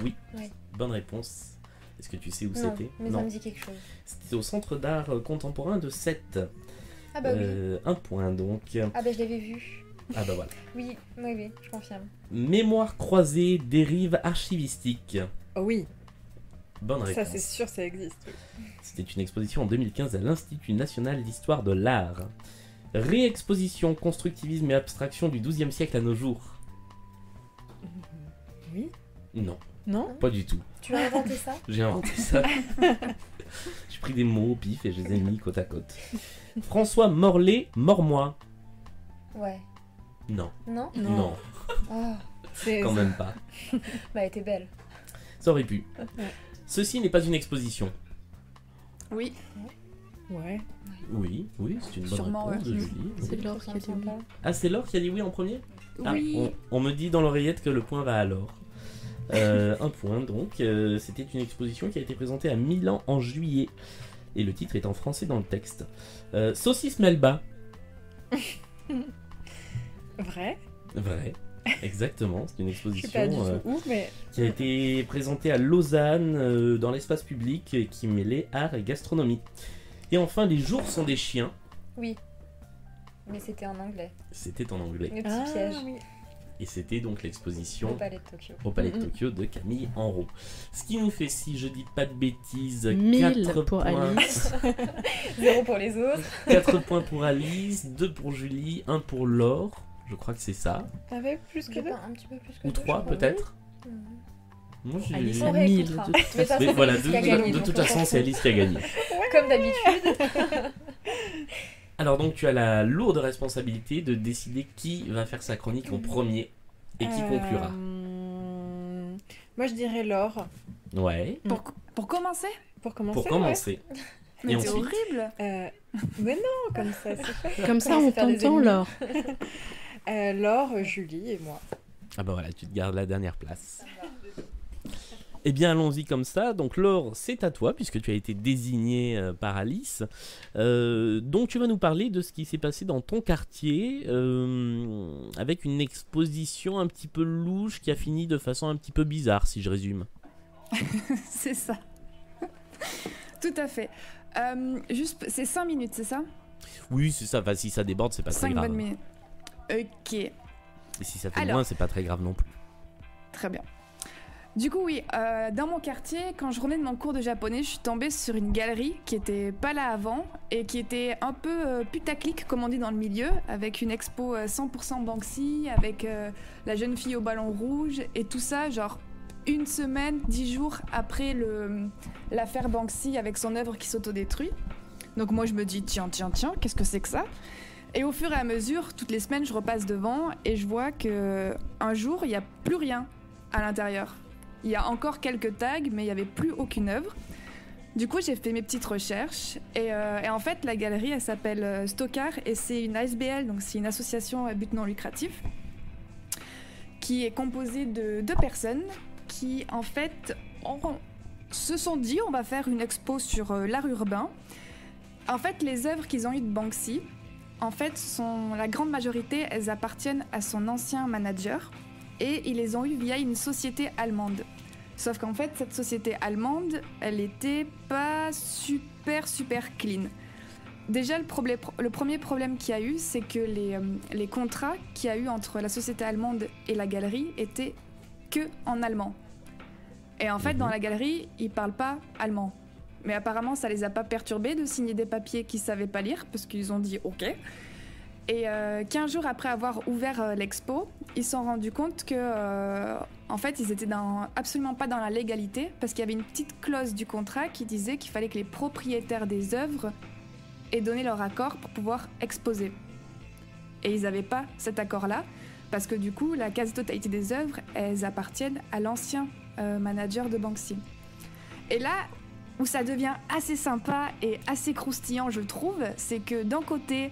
Oui. Oui. Bonne réponse. Est-ce que tu sais où Non, c'était? mais ça me dit quelque chose. C'était au Centre d'art contemporain de Sète. Ah bah oui. 1 point donc. Ah bah je l'avais vu. Ah bah voilà. Oui, oui, je confirme. Mémoire croisée, dérive archivistique. Oh oui, Bonne réponse. ça c'est sûr, ça existe. Oui. C'était une exposition en 2015 à l'Institut national d'histoire de l'art. Réexposition, constructivisme et abstraction du XIIe siècle à nos jours. Oui. Non, Non. pas du tout. Tu as inventé ça? J'ai inventé ça. J'ai pris des mots au pif et je les ai mis côte à côte. François Morlaix, Mormois. Ouais. Non. Non? Non, Oh, C'est... quand même pas. bah elle était belle. Ça aurait pu. Ceci n'est pas une exposition. Oui. Ouais. Oui, c'est une bonne Sûrement, réponse de ouais. Julie. C'est Laure qui a dit oui. Ah, c'est Laure qui a dit oui en premier? Oui. On me dit dans l'oreillette que le point va à Laure. 1 point donc. C'était une exposition qui a été présentée à Milan en juillet. Et le titre est en français dans le texte. Saucisse Melba. Vrai. Vrai. Exactement, c'est une Je suis exposition pas du tout où, mais qui a été présentée à Lausanne dans l'espace public qui mêlait art et gastronomie. Et enfin, Les jours sont des chiens. Oui. Mais c'était en anglais. C'était en anglais. Le petit piège. oui. Et c'était donc Au l'exposition Palais de Tokyo. au Palais de Tokyo de Camille Enrault. Ce qui nous fait, si je dis pas de bêtises, 1000 4 pour points. Alice. 0 pour les autres. 4 points pour Alice, 2 pour Julie, 1 pour Laure. Je crois que c'est ça. T'avais plus que J'ai deux. pas un petit peu plus que Ou deux, 3 je crois. peut-être. Mhm. Moi, j'ai- Alice On a 1000 réécoutera. de toute Mais de toute façon, Mais voilà, c'est Alice qui a gagné, de donc toute on façon, s'en c'est fout. Alice qui a gagné. Comme d'habitude. Alors donc, tu as la lourde responsabilité de décider qui va faire sa chronique en premier et qui conclura. Moi, je dirais Laure. Ouais, Pour commencer. Pour commencer. pour commencer. Mais Et c'est ensuite horrible. Ouais. Mais non, comme ça, c'est fait. Comme ça, Comment on se faire des t'entend, ennemis. Laure. Laure, Julie et moi. Ah bah voilà, tu te gardes la dernière place. Eh bien, allons-y comme ça. Donc, Laure, c'est à toi, puisque tu as été désignée par Alice. Donc, tu vas nous parler de ce qui s'est passé dans ton quartier, avec une exposition un petit peu louche qui a fini de façon un petit peu bizarre, si je résume. C'est ça. Tout à fait. Juste, c'est 5 minutes, c'est ça? Oui, c'est ça. Enfin, si ça déborde, c'est pas très 5 grave. bonnes minutes. Ok, Et si ça fait Alors. moins, c'est pas très grave non plus. très bien. Du coup, oui, dans mon quartier, quand je revenais de mon cours de japonais, je suis tombée sur une galerie qui était pas là avant et qui était un peu putaclic, comme on dit dans le milieu, avec une expo 100% Banksy, avec la jeune fille au ballon rouge et tout ça, genre une semaine, 10 jours après l'affaire Banksy avec son œuvre qui s'autodétruit. Donc moi, je me dis, tiens, qu'est-ce que c'est que ça? Et au fur et à mesure, toutes les semaines, je repasse devant et je vois que un jour, il n'y a plus rien à l'intérieur. Il y a encore quelques tags, mais il n'y avait plus aucune œuvre. Du coup, j'ai fait mes petites recherches. Et en fait, la galerie, elle s'appelle Stockard et c'est une ASBL, donc c'est une association à but non lucratif, qui est composée de 2 personnes qui, en fait, se sont dit on va faire une expo sur l'art urbain. En fait, les œuvres qu'ils ont eues de Banksy, en fait, la grande majorité, elles appartiennent à son ancien manager. Et ils les ont eues via une société allemande. Sauf qu'en fait, cette société allemande, elle était pas super clean. Déjà, le premier problème qu'il y a eu, c'est que les contrats qu'il y a eu entre la société allemande et la galerie étaient que en allemand. Et en fait, dans la galerie, ils parlent pas allemand. Mais apparemment, ça les a pas perturbés de signer des papiers qu'ils savaient pas lire, parce qu'ils ont dit OK. Et 15 jours après avoir ouvert l'expo, ils se sont rendus compte que, en fait, ils étaient absolument pas dans la légalité, parce qu'il y avait une petite clause du contrat qui disait qu'il fallait que les propriétaires des œuvres aient donné leur accord pour pouvoir exposer. Et ils n'avaient pas cet accord-là, parce que du coup, la quasi-totalité des œuvres, elles appartiennent à l'ancien manager de Banksy. Et là, où ça devient assez sympa et assez croustillant, je trouve, c'est que d'un côté,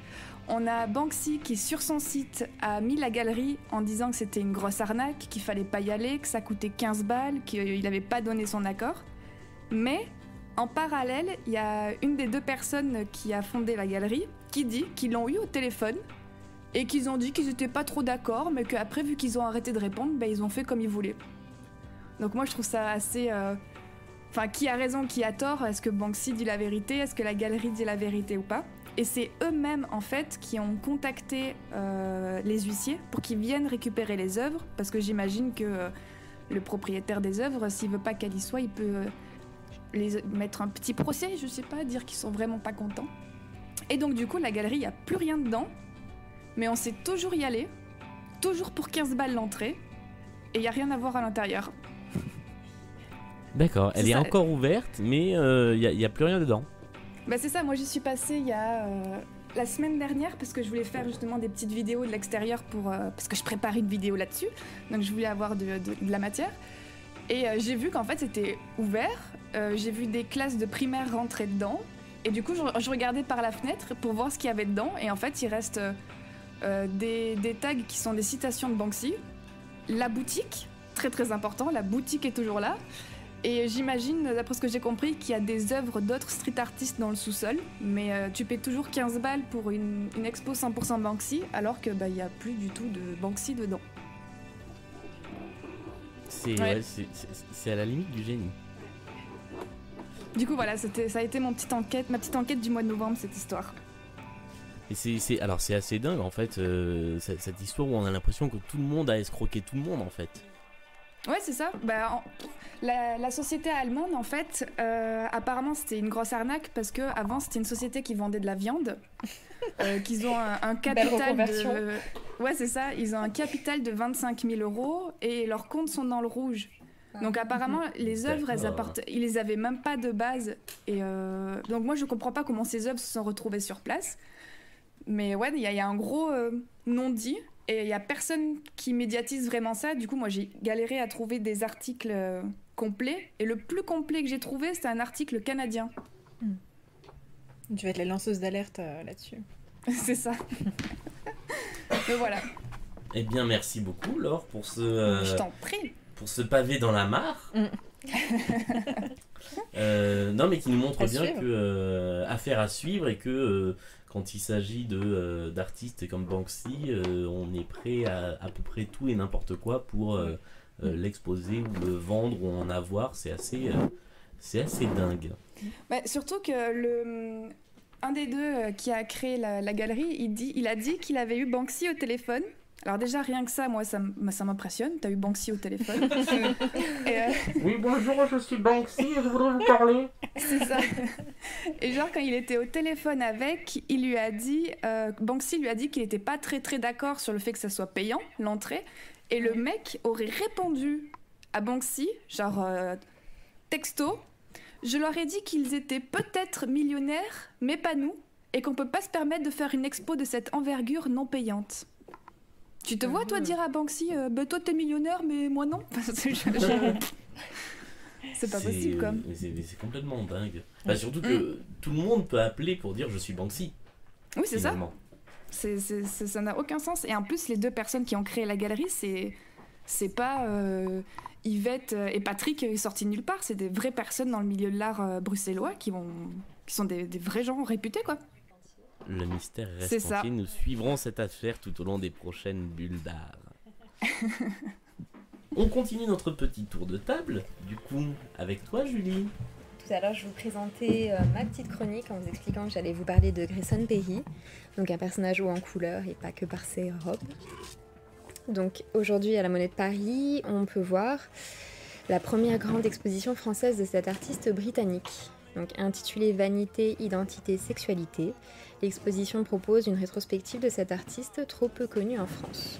on a Banksy qui, sur son site, a mis la galerie en disant que c'était une grosse arnaque, qu'il fallait pas y aller, que ça coûtait 15 balles, qu'il n'avait pas donné son accord. Mais, en parallèle, il y a une des 2 personnes qui a fondé la galerie qui dit qu'ils l'ont eu au téléphone et qu'ils ont dit qu'ils n'étaient pas trop d'accord, mais qu'après, vu qu'ils ont arrêté de répondre, ben, ils ont fait comme ils voulaient. Donc moi, je trouve ça assez... Enfin, qui a raison, qui a tort? Est-ce que Banksy dit la vérité? Est-ce que la galerie dit la vérité ou pas? Et c'est eux-mêmes, en fait, qui ont contacté les huissiers pour qu'ils viennent récupérer les œuvres, parce que j'imagine que le propriétaire des œuvres, s'il veut pas qu'elle y soit, il peut les mettre un petit procès, je sais pas, dire qu'ils sont vraiment pas contents. Et donc, du coup, la galerie, il n'y a plus rien dedans, mais on sait toujours y aller, toujours pour 15 balles l'entrée, et il n'y a rien à voir à l'intérieur. D'accord, elle C'est est ça. encore ouverte, mais il y a plus rien dedans. Bah c'est ça, moi j'y suis passée il y a la semaine dernière parce que je voulais faire justement des petites vidéos de l'extérieur parce que je prépare une vidéo là-dessus, donc je voulais avoir de la matière. Et j'ai vu qu'en fait c'était ouvert, j'ai vu des classes de primaire rentrer dedans, et du coup je regardais par la fenêtre pour voir ce qu'il y avait dedans, et en fait il reste des tags qui sont des citations de Banksy, la boutique, très très important, la boutique est toujours là. Et j'imagine, d'après ce que j'ai compris, qu'il y a des œuvres d'autres street artistes dans le sous-sol, mais tu paies toujours 15 balles pour une expo 100% Banksy, alors que il y a plus du tout de Banksy dedans. Ouais, c'est à la limite du génie. Du coup, voilà, ça a été ma petite enquête du mois de novembre, cette histoire. Et alors c'est assez dingue en fait, cette histoire où on a l'impression que tout le monde a escroqué tout le monde en fait. Ouais, c'est ça. La société allemande, en fait, apparemment, c'était une grosse arnaque parce que avant c'était une société qui vendait de la viande, qu'ils ont un capital de... Ouais, c'est ça. Ils ont un capital de 25 000 € et leurs comptes sont dans le rouge. Donc apparemment, les œuvres, ils les avaient même pas de base. Et donc moi, je comprends pas comment ces œuvres se sont retrouvées sur place. Mais ouais, il y a un gros non-dit. Et il y a personne qui médiatise vraiment ça. Du coup, moi, j'ai galéré à trouver des articles complets. Et le plus complet que j'ai trouvé, c'était un article canadien. Tu vas être la lanceuse d'alerte là-dessus. C'est ça. Mais voilà. Eh bien, merci beaucoup, Laure, pour Je t'en prie. Pour ce pavé dans la mare. Non, mais qui nous montre bien que affaire à suivre et que quand il s'agit d'artistes comme Banksy, on est prêt à peu près tout et n'importe quoi pour l'exposer ou le vendre ou en avoir. C'est assez dingue. Bah, surtout que un des deux qui a créé la galerie, il a dit qu'il avait eu Banksy au téléphone. Alors déjà, rien que ça, moi, ça m'impressionne. T'as eu Banksy au téléphone. Oui, bonjour, je suis Banksy et je voudrais vous parler. C'est ça. Et genre, quand il était au téléphone avec, Banksy lui a dit qu'il n'était pas très très d'accord sur le fait que ça soit payant, l'entrée. Et le mec aurait répondu à Banksy, genre texto, je leur ai dit qu'ils étaient peut-être millionnaires, mais pas nous, et qu'on peut pas se permettre de faire une expo de cette envergure non payante. Tu te vois, toi, dire à Banksy, toi, t'es millionnaire, mais moi, non. C'est pas possible, quoi. C'est complètement dingue. Bah, surtout que tout le monde peut appeler pour dire « je suis Banksy ». Oui, c'est finalement. Ça. Ça n'a aucun sens. Et en plus, les deux personnes qui ont créé la galerie, c'est pas Yvette et Patrick sortis de nulle part. C'est des vraies personnes dans le milieu de l'art bruxellois qui sont des vrais gens réputés, quoi. Le mystère reste entier. Nous suivrons cette affaire tout au long des prochaines bulles d'art. On continue notre petit tour de table, du coup, avec toi, Julie. Tout à l'heure, je vous présentais ma petite chronique en vous expliquant que j'allais vous parler de Grayson Perry, donc un personnage haut en couleur et pas que par ses robes. Donc aujourd'hui, à la Monnaie de Paris, on peut voir la première grande exposition française de cet artiste britannique. Donc intitulée Vanité, Identité, Sexualité, l'exposition propose une rétrospective de cet artiste trop peu connu en France.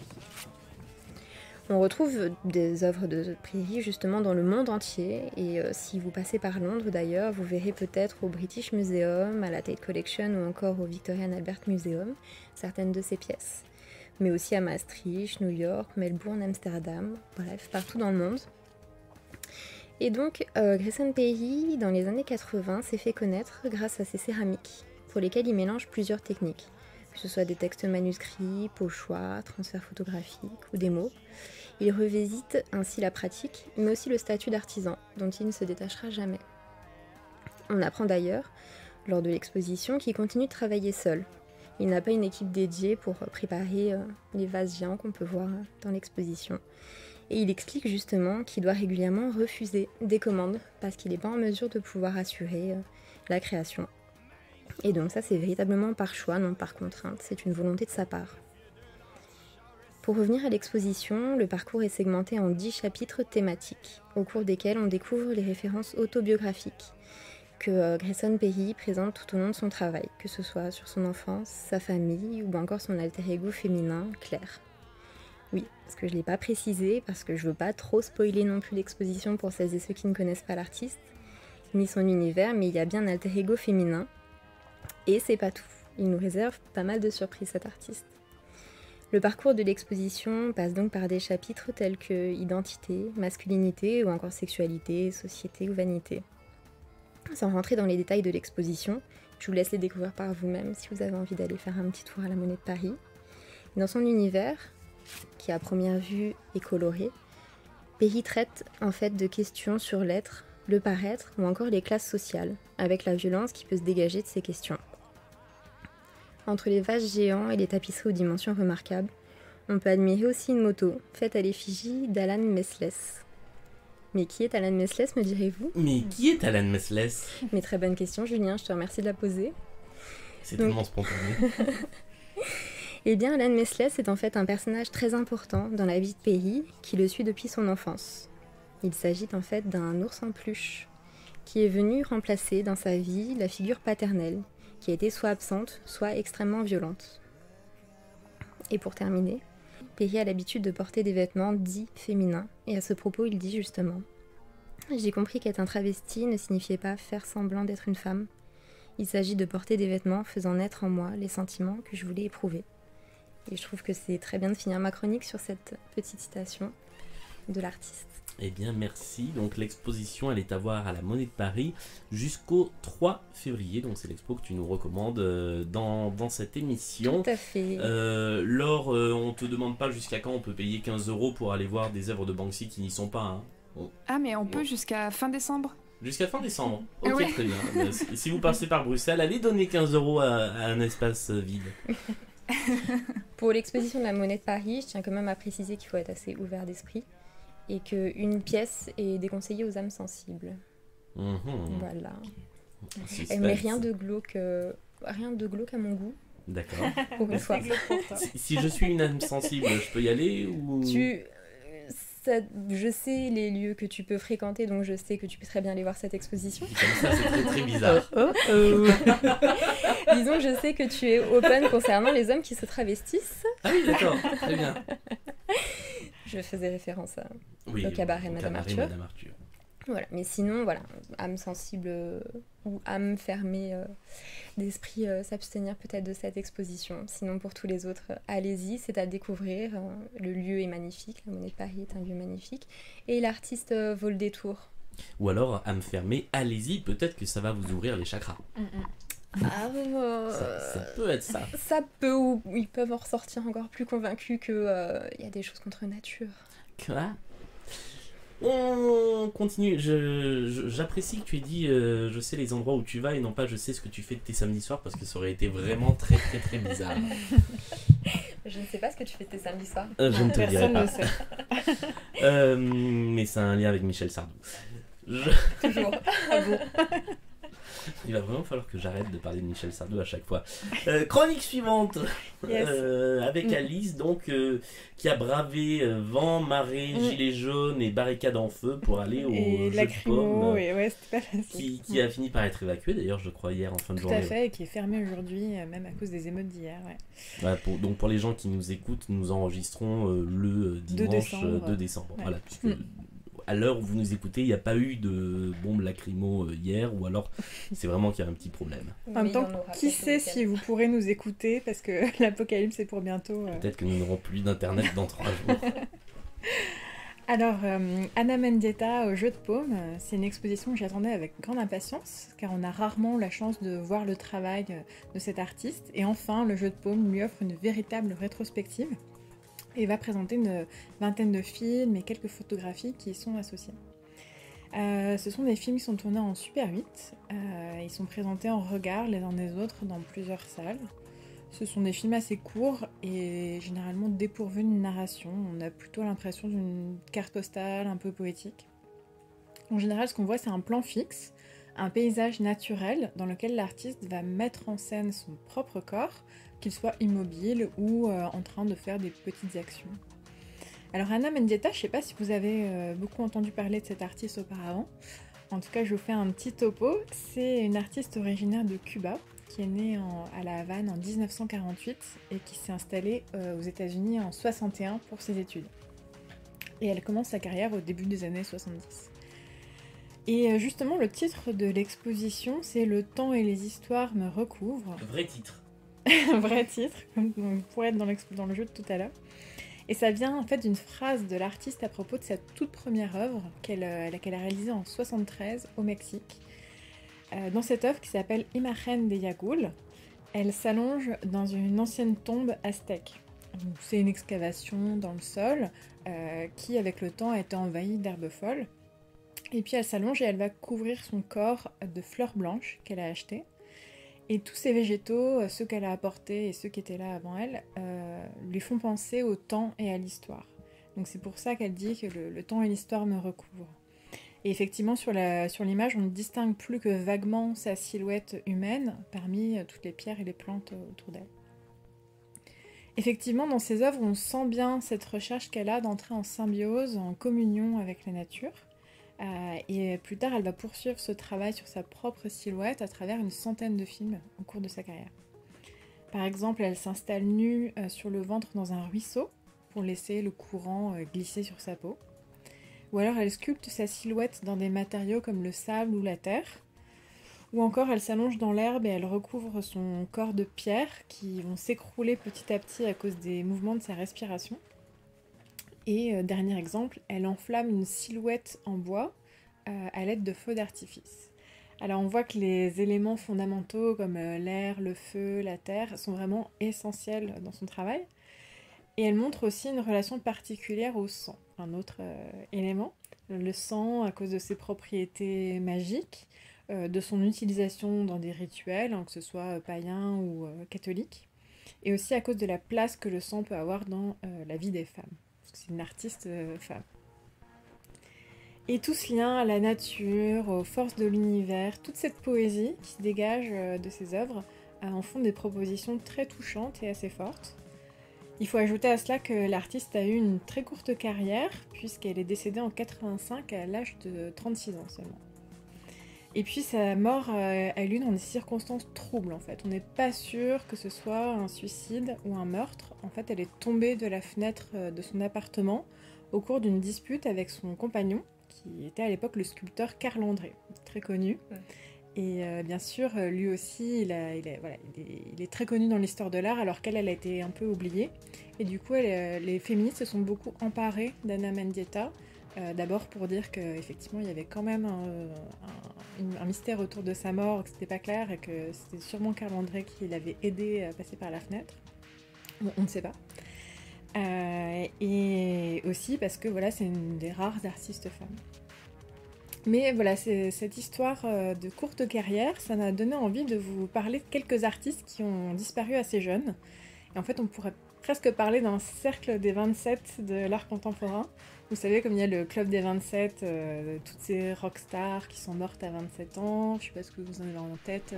On retrouve des œuvres de Perry justement dans le monde entier, et si vous passez par Londres d'ailleurs, vous verrez peut-être au British Museum, à la Tate Collection ou encore au Victoria and Albert Museum certaines de ses pièces. Mais aussi à Maastricht, New York, Melbourne, Amsterdam, bref, partout dans le monde. Et donc, Grayson Perry, dans les années 80, s'est fait connaître grâce à ses céramiques, pour lesquelles il mélange plusieurs techniques, que ce soit des textes manuscrits, pochoirs, transferts photographiques ou des mots. Il revisite ainsi la pratique, mais aussi le statut d'artisan, dont il ne se détachera jamais. On apprend d'ailleurs, lors de l'exposition, qu'il continue de travailler seul. Il n'a pas une équipe dédiée pour préparer les vases géants qu'on peut voir dans l'exposition. Et il explique justement qu'il doit régulièrement refuser des commandes parce qu'il n'est pas en mesure de pouvoir assurer la création. Et donc ça, c'est véritablement par choix, non par contrainte, c'est une volonté de sa part. Pour revenir à l'exposition, le parcours est segmenté en 10 chapitres thématiques, au cours desquels on découvre les références autobiographiques que Grayson Perry présente tout au long de son travail, que ce soit sur son enfance, sa famille ou encore son alter ego féminin, Claire. Oui, parce que je ne l'ai pas précisé, parce que je ne veux pas trop spoiler non plus l'exposition pour celles et ceux qui ne connaissent pas l'artiste, ni son univers, mais il y a bien un alter ego féminin. Et c'est pas tout, il nous réserve pas mal de surprises cet artiste. Le parcours de l'exposition passe donc par des chapitres tels que identité, masculinité ou encore sexualité, société ou vanité. Sans rentrer dans les détails de l'exposition, je vous laisse les découvrir par vous-même si vous avez envie d'aller faire un petit tour à la Monnaie de Paris. Dans son univers, qui à première vue est coloré, Perry traite en fait de questions sur l'être, le paraître ou encore les classes sociales, avec la violence qui peut se dégager de ces questions. Entre les vases géants et les tapisseries aux dimensions remarquables, on peut admirer aussi une moto faite à l'effigie d'Alan Messless. Mais qui est Alan Messless, me direz-vous? Mais qui est Alan Messless? Mais très bonne question, Julien, je te remercie de la poser. C'est tellement spontané. Eh bien, Alan Messless est en fait un personnage très important dans la vie de Perry, qui le suit depuis son enfance. Il s'agit en fait d'un ours en peluche, qui est venu remplacer dans sa vie la figure paternelle, qui a été soit absente, soit extrêmement violente. Et pour terminer, Perry a l'habitude de porter des vêtements dits féminins, et à ce propos, il dit justement « J'ai compris qu'être un travesti ne signifiait pas faire semblant d'être une femme. Il s'agit de porter des vêtements faisant naître en moi les sentiments que je voulais éprouver. » Et je trouve que c'est très bien de finir ma chronique sur cette petite citation de l'artiste. Eh bien, merci. Donc, l'exposition, elle est à voir à la Monnaie de Paris jusqu'au 3 février. Donc, c'est l'expo que tu nous recommandes dans cette émission. Tout à fait. Laure, on te demande pas jusqu'à quand on peut payer 15 € pour aller voir des œuvres de Banksy qui n'y sont pas. Hein. Ah, mais on peut jusqu'à fin décembre. Jusqu'à fin décembre. Ok, Oui. très bien. Si vous passez par Bruxelles, allez donner 15 € à un espace vide. Pour l'exposition de la Monnaie de Paris, je tiens quand même à préciser qu'il faut être assez ouvert d'esprit et qu'une pièce est déconseillée aux âmes sensibles. Voilà. Mais rien de glauque à mon goût. D'accord. Pour une fois. Si je suis une âme sensible, je peux y aller ou... Je sais les lieux que tu peux fréquenter, donc je sais que tu peux très bien aller voir cette exposition. Comme ça, c'est très très bizarre. Disons que je sais que tu es open concernant les hommes qui se travestissent. Ah oui, d'accord, très bien. Je faisais référence Oui, au cabaret Madame Arthur. Voilà. Mais sinon, voilà, âme sensible ou âme fermée d'esprit, s'abstenir peut-être de cette exposition. Sinon, pour tous les autres, allez-y, c'est à découvrir. Le lieu est magnifique, la Monnaie de Paris est un lieu magnifique. Et l'artiste vaut le détour. Ou alors, âme fermée, allez-y, peut-être que ça va vous ouvrir les chakras. Ça peut être ça. Ça peut, ou ils peuvent en ressortir encore plus convaincus qu'il y a des choses contre nature. Quoi ? On continue. J'apprécie que tu aies dit je sais les endroits où tu vas et non pas je sais ce que tu fais de tes samedis soirs parce que ça aurait été vraiment très très très bizarre. Je ne sais pas ce que tu fais de tes samedis soirs. Je ne te le dirai pas. Personne ne sait. Mais c'est un lien avec Michel Sardou. Toujours. Ah bon. Il va vraiment falloir que j'arrête de parler de Michel Sardou à chaque fois. Chronique suivante. Yes. Avec Alice donc qui a bravé vent, marée, gilet jaune et barricade en feu pour aller au Et jeu de lacrymo, pommes et ouais, c'était pas facile. qui a fini par être évacué d'ailleurs je crois hier en fin de Tout journée. à fait, et qui est fermé aujourd'hui, même à cause des émeutes d'hier. Ouais. Voilà, donc pour les gens qui nous écoutent, nous enregistrons le dimanche 2 décembre. Ouais. Voilà, puisque à l'heure où vous nous écoutez, il n'y a pas eu de bombes lacrymo hier, ou alors c'est vraiment qu'il y a un petit problème. En même temps, qui sait si vous pourrez nous écouter, parce que l'apocalypse est pour bientôt. Peut-être que nous n'aurons plus d'internet dans 3 jours. Alors, Anna Mendieta au Jeu de Paume, c'est une exposition que j'attendais avec grande impatience, car on a rarement la chance de voir le travail de cet artiste, et enfin, le Jeu de Paume lui offre une véritable rétrospective, et va présenter une vingtaine de films et quelques photographies qui y sont associées. Ce sont des films qui sont tournés en Super 8, ils sont présentés en regard les uns des autres dans plusieurs salles. Ce sont des films assez courts et généralement dépourvus d'une narration, on a plutôt l'impression d'une carte postale un peu poétique. En général, ce qu'on voit, c'est un plan fixe, un paysage naturel dans lequel l'artiste va mettre en scène son propre corps, qu'il soit immobile ou en train de faire des petites actions. Alors Anna Mendieta, je ne sais pas si vous avez beaucoup entendu parler de cet artiste auparavant. En tout cas, je vous fais un petit topo. C'est une artiste originaire de Cuba qui est née à La Havane en 1948 et qui s'est installée aux États-Unis en 61 pour ses études. Et elle commence sa carrière au début des années 70. Et justement, le titre de l'exposition, c'est « Le temps et les histoires me recouvrent ». Vrai titre. Vrai titre, comme on pourrait être dans le jeu de tout à l'heure. Et ça vient en fait d'une phrase de l'artiste à propos de sa toute première œuvre qu'elle a réalisée en 1973 au Mexique. Dans cette œuvre qui s'appelle Imagen de Yagul, elle s'allonge dans une ancienne tombe aztèque. C'est une excavation dans le sol qui, avec le temps, a été envahie d'herbes folles. Et puis elle s'allonge et elle va couvrir son corps de fleurs blanches qu'elle a achetées. Et tous ces végétaux, ceux qu'elle a apportés et ceux qui étaient là avant elle, lui font penser au temps et à l'histoire. Donc c'est pour ça qu'elle dit que le temps et l'histoire me recouvrent. Et effectivement, sur l'image, on ne distingue plus que vaguement sa silhouette humaine parmi toutes les pierres et les plantes autour d'elle. Effectivement, dans ses œuvres, on sent bien cette recherche qu'elle a d'entrer en symbiose, en communion avec la nature. Et plus tard, elle va poursuivre ce travail sur sa propre silhouette à travers une centaine de films au cours de sa carrière. Par exemple, elle s'installe nue sur le ventre dans un ruisseau pour laisser le courant glisser sur sa peau. Ou alors elle sculpte sa silhouette dans des matériaux comme le sable ou la terre. Ou encore elle s'allonge dans l'herbe et elle recouvre son corps de pierres qui vont s'écrouler petit à petit à cause des mouvements de sa respiration. Et dernier exemple, elle enflamme une silhouette en bois à l'aide de feux d'artifice. Alors on voit que les éléments fondamentaux comme l'air, le feu, la terre sont vraiment essentiels dans son travail. Et elle montre aussi une relation particulière au sang, un autre élément. Le sang à cause de ses propriétés magiques, de son utilisation dans des rituels, que ce soit païens ou catholiques, et aussi à cause de la place que le sang peut avoir dans la vie des femmes. Parce que c'est une artiste femme. Et tout ce lien à la nature, aux forces de l'univers, toute cette poésie qui se dégage de ses œuvres en font des propositions très touchantes et assez fortes. Il faut ajouter à cela que l'artiste a eu une très courte carrière puisqu'elle est décédée en 85 à l'âge de 36 ans seulement. Et puis sa mort a eu lieu dans des circonstances troubles en fait. On n'est pas sûr que ce soit un suicide ou un meurtre. En fait, elle est tombée de la fenêtre de son appartement au cours d'une dispute avec son compagnon, qui était à l'époque le sculpteur Carl André, très connu. Ouais. Et bien sûr, lui aussi, il est très connu dans l'histoire de l'art, alors qu'elle a été un peu oubliée. Et du coup, les féministes se sont beaucoup emparées d'Anna Mendieta, d'abord pour dire qu'effectivement, il y avait quand même un mystère autour de sa mort, que c'était pas clair, et que c'était sûrement Carl André qui l'avait aidé à passer par la fenêtre. Bon, on ne sait pas. Et aussi parce que voilà, c'est une des rares artistes femmes. Mais voilà, cette histoire de courte carrière, ça m'a donné envie de vous parler de quelques artistes qui ont disparu assez jeunes. Et en fait, on pourrait presque parler d'un cercle des 27 de l'art contemporain. Vous savez, comme il y a le club des 27, toutes ces rockstars qui sont mortes à 27 ans, je sais pas ce que vous en avez en tête.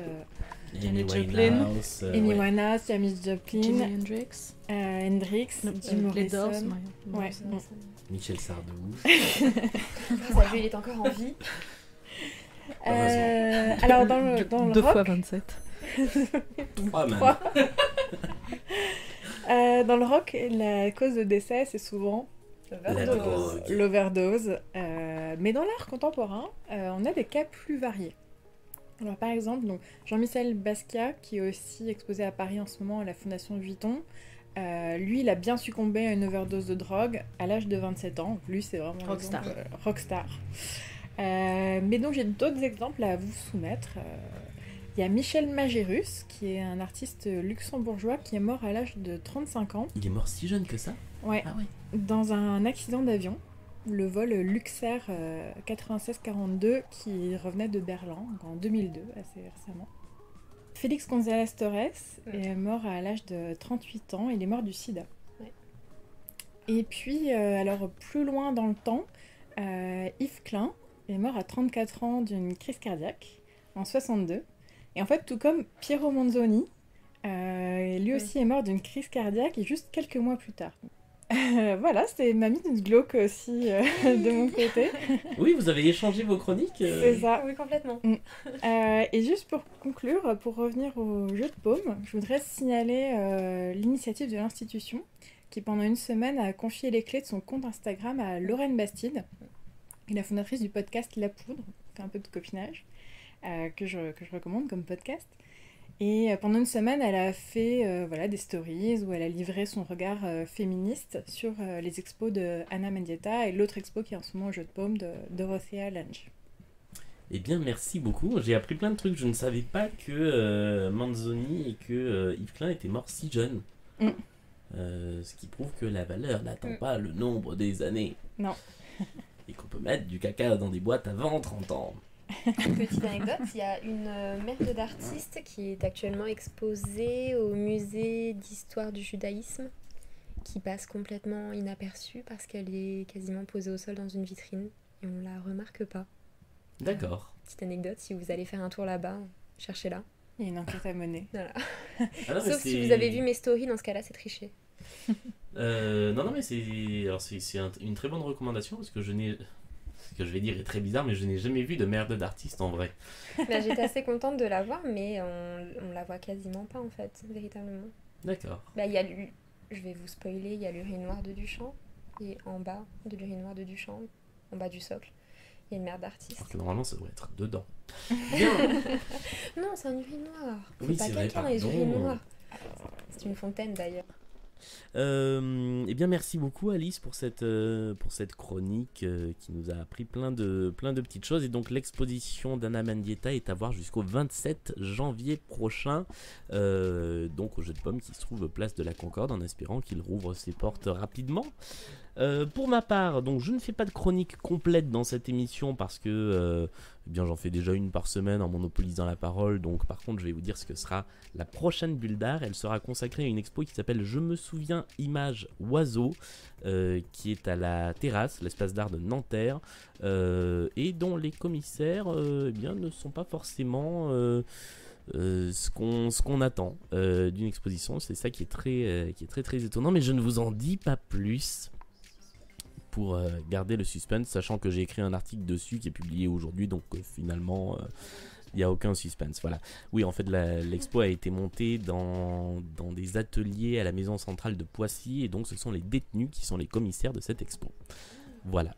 Amy Winehouse, Amy Winehouse, Janis Joplin, Jimi Hendrix, Jim Morrison, les Doors, ouais. Michel Sardou. Ça, il est encore en vie. Alors dans le deux rock, fois 27. 3 même. Dans le rock, la cause de décès, c'est souvent l'overdose. Mais dans l'art contemporain, on a des cas plus variés. Alors par exemple, donc, Jean-Michel Basquiat, qui est aussi exposé à Paris en ce moment à la Fondation Vuitton, lui, il a bien succombé à une overdose de drogue à l'âge de 27 ans. Lui, c'est vraiment rockstar. Mais donc j'ai d'autres exemples à vous soumettre. Il y a Michel Magérus, qui est un artiste luxembourgeois qui est mort à l'âge de 35 ans. Il est mort si jeune que ça ? Ouais. Ah ouais. Dans un accident d'avion, le vol Luxair 9642 qui revenait de Berlin en 2002, assez récemment. Félix González Torres est mort à l'âge de 38 ans, il est mort du sida. Ouais. Et puis, alors plus loin dans le temps, Yves Klein est mort à 34 ans d'une crise cardiaque en 62. Et en fait, tout comme Piero Manzoni, lui aussi est mort d'une crise cardiaque et juste quelques mois plus tard. Voilà, c'était ma minute glauque aussi de mon côté. Oui, vous avez échangé vos chroniques. C'est ça. Oui, complètement. Et juste pour conclure, pour revenir au jeu de paume, je voudrais signaler l'initiative de l'institution qui, pendant une semaine, a confié les clés de son compte Instagram à Lorraine Bastide, la fondatrice du podcast La Poudre, qui fait un peu de copinage, que je recommande comme podcast. Et pendant une semaine, elle a fait des stories où elle a livré son regard féministe sur les expos de Anna Mendieta et l'autre expo qui est en ce moment au jeu de paume de Dorothea Lange. Eh bien, merci beaucoup. J'ai appris plein de trucs. Je ne savais pas que Manzoni et que Yves Klein étaient morts si jeunes. Ce qui prouve que la valeur n'attend pas le nombre des années. Non. Et qu'on peut mettre du caca dans des boîtes avant 30 ans. Petite anecdote, il y a une merde d'artiste qui est actuellement exposée au musée d'histoire du judaïsme qui passe complètement inaperçue parce qu'elle est quasiment posée au sol dans une vitrine et on la remarque pas. D'accord. Petite anecdote, si vous allez faire un tour là-bas, cherchez-la. Il y a une enquête à mener. Voilà. Ah non, mais Sauf si vous avez vu mes stories, dans ce cas-là, c'est triché. Non, mais c'est une très bonne recommandation parce que ce que je vais dire est très bizarre, mais je n'ai jamais vu de merde d'artiste en vrai. Bah, j'étais assez contente de la voir, mais on la voit quasiment pas en fait, véritablement. D'accord. Bah, je vais vous spoiler, il y a l'urinoir de Duchamp, et en bas de l'urinoir de Duchamp, en bas du socle, il y a une merde d'artiste. Alors que normalement, ça doit être dedans. Bien. Non, c'est un urinoir. Oui, Faut c'est pas vrai, quelqu'un dans les pardon. urinoirs. C'est une fontaine d'ailleurs. Eh bien, merci beaucoup Alice pour cette chronique qui nous a appris plein de petites choses. Et donc l'exposition d'Anna Mendieta est à voir jusqu'au 27 janvier prochain, donc au Jeu de Pommes qui se trouve place de la Concorde, en espérant qu'il rouvre ses portes rapidement. Pour ma part, donc je ne fais pas de chronique complète dans cette émission parce que eh bien, j'en fais déjà une par semaine en monopolisant la parole. Donc par contre je vais vous dire ce que sera la prochaine bulle d'art. Elle sera consacrée à une expo qui s'appelle Je me souviens images oiseaux, qui est à la Terrasse, l'espace d'art de Nanterre, et dont les commissaires eh bien, ne sont pas forcément ce qu'on attend d'une exposition. C'est ça qui est très étonnant, mais je ne vous en dis pas plus pour garder le suspense, sachant que j'ai écrit un article dessus qui est publié aujourd'hui, donc finalement il n'y a aucun suspense. Voilà. Oui, en fait l'expo a été montée dans des ateliers à la maison centrale de Poissy, et donc ce sont les détenus qui sont les commissaires de cette expo. Voilà.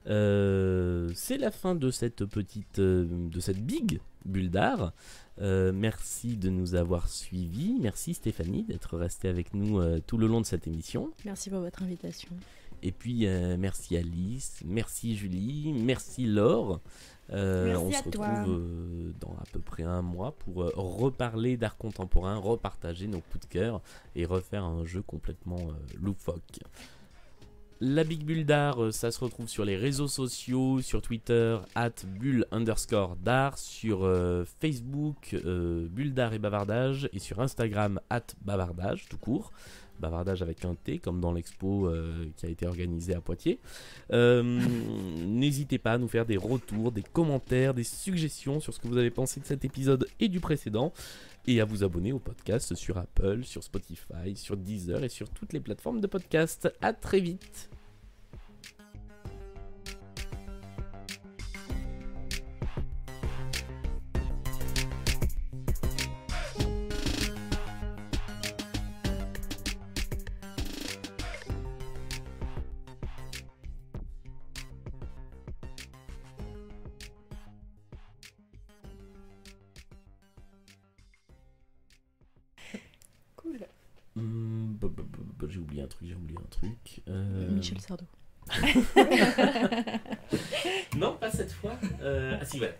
C'est la fin de cette big bulle d'art. Merci de nous avoir suivis. Merci Stéphanie d'être restée avec nous tout le long de cette émission. Merci pour votre invitation. Et puis merci Alice, merci Julie, merci Laure. On se retrouve dans à peu près un mois pour reparler d'art contemporain, repartager nos coups de cœur et refaire un jeu complètement loufoque. La Big Bulle d'art, ça se retrouve sur les réseaux sociaux, sur Twitter @bulle_d'art, sur Facebook Bulle d'art et bavardage, et sur Instagram @bavardage tout court. Bavardage avec un T, comme dans l'expo qui a été organisée à Poitiers. N'hésitez pas à nous faire des retours, des commentaires, des suggestions sur ce que vous avez pensé de cet épisode et du précédent, et à vous abonner au podcast sur Apple, sur Spotify, sur Deezer et sur toutes les plateformes de podcast. À très vite. J'ai oublié un truc. Michel Sardou. Non, pas cette fois. Ah si, voilà.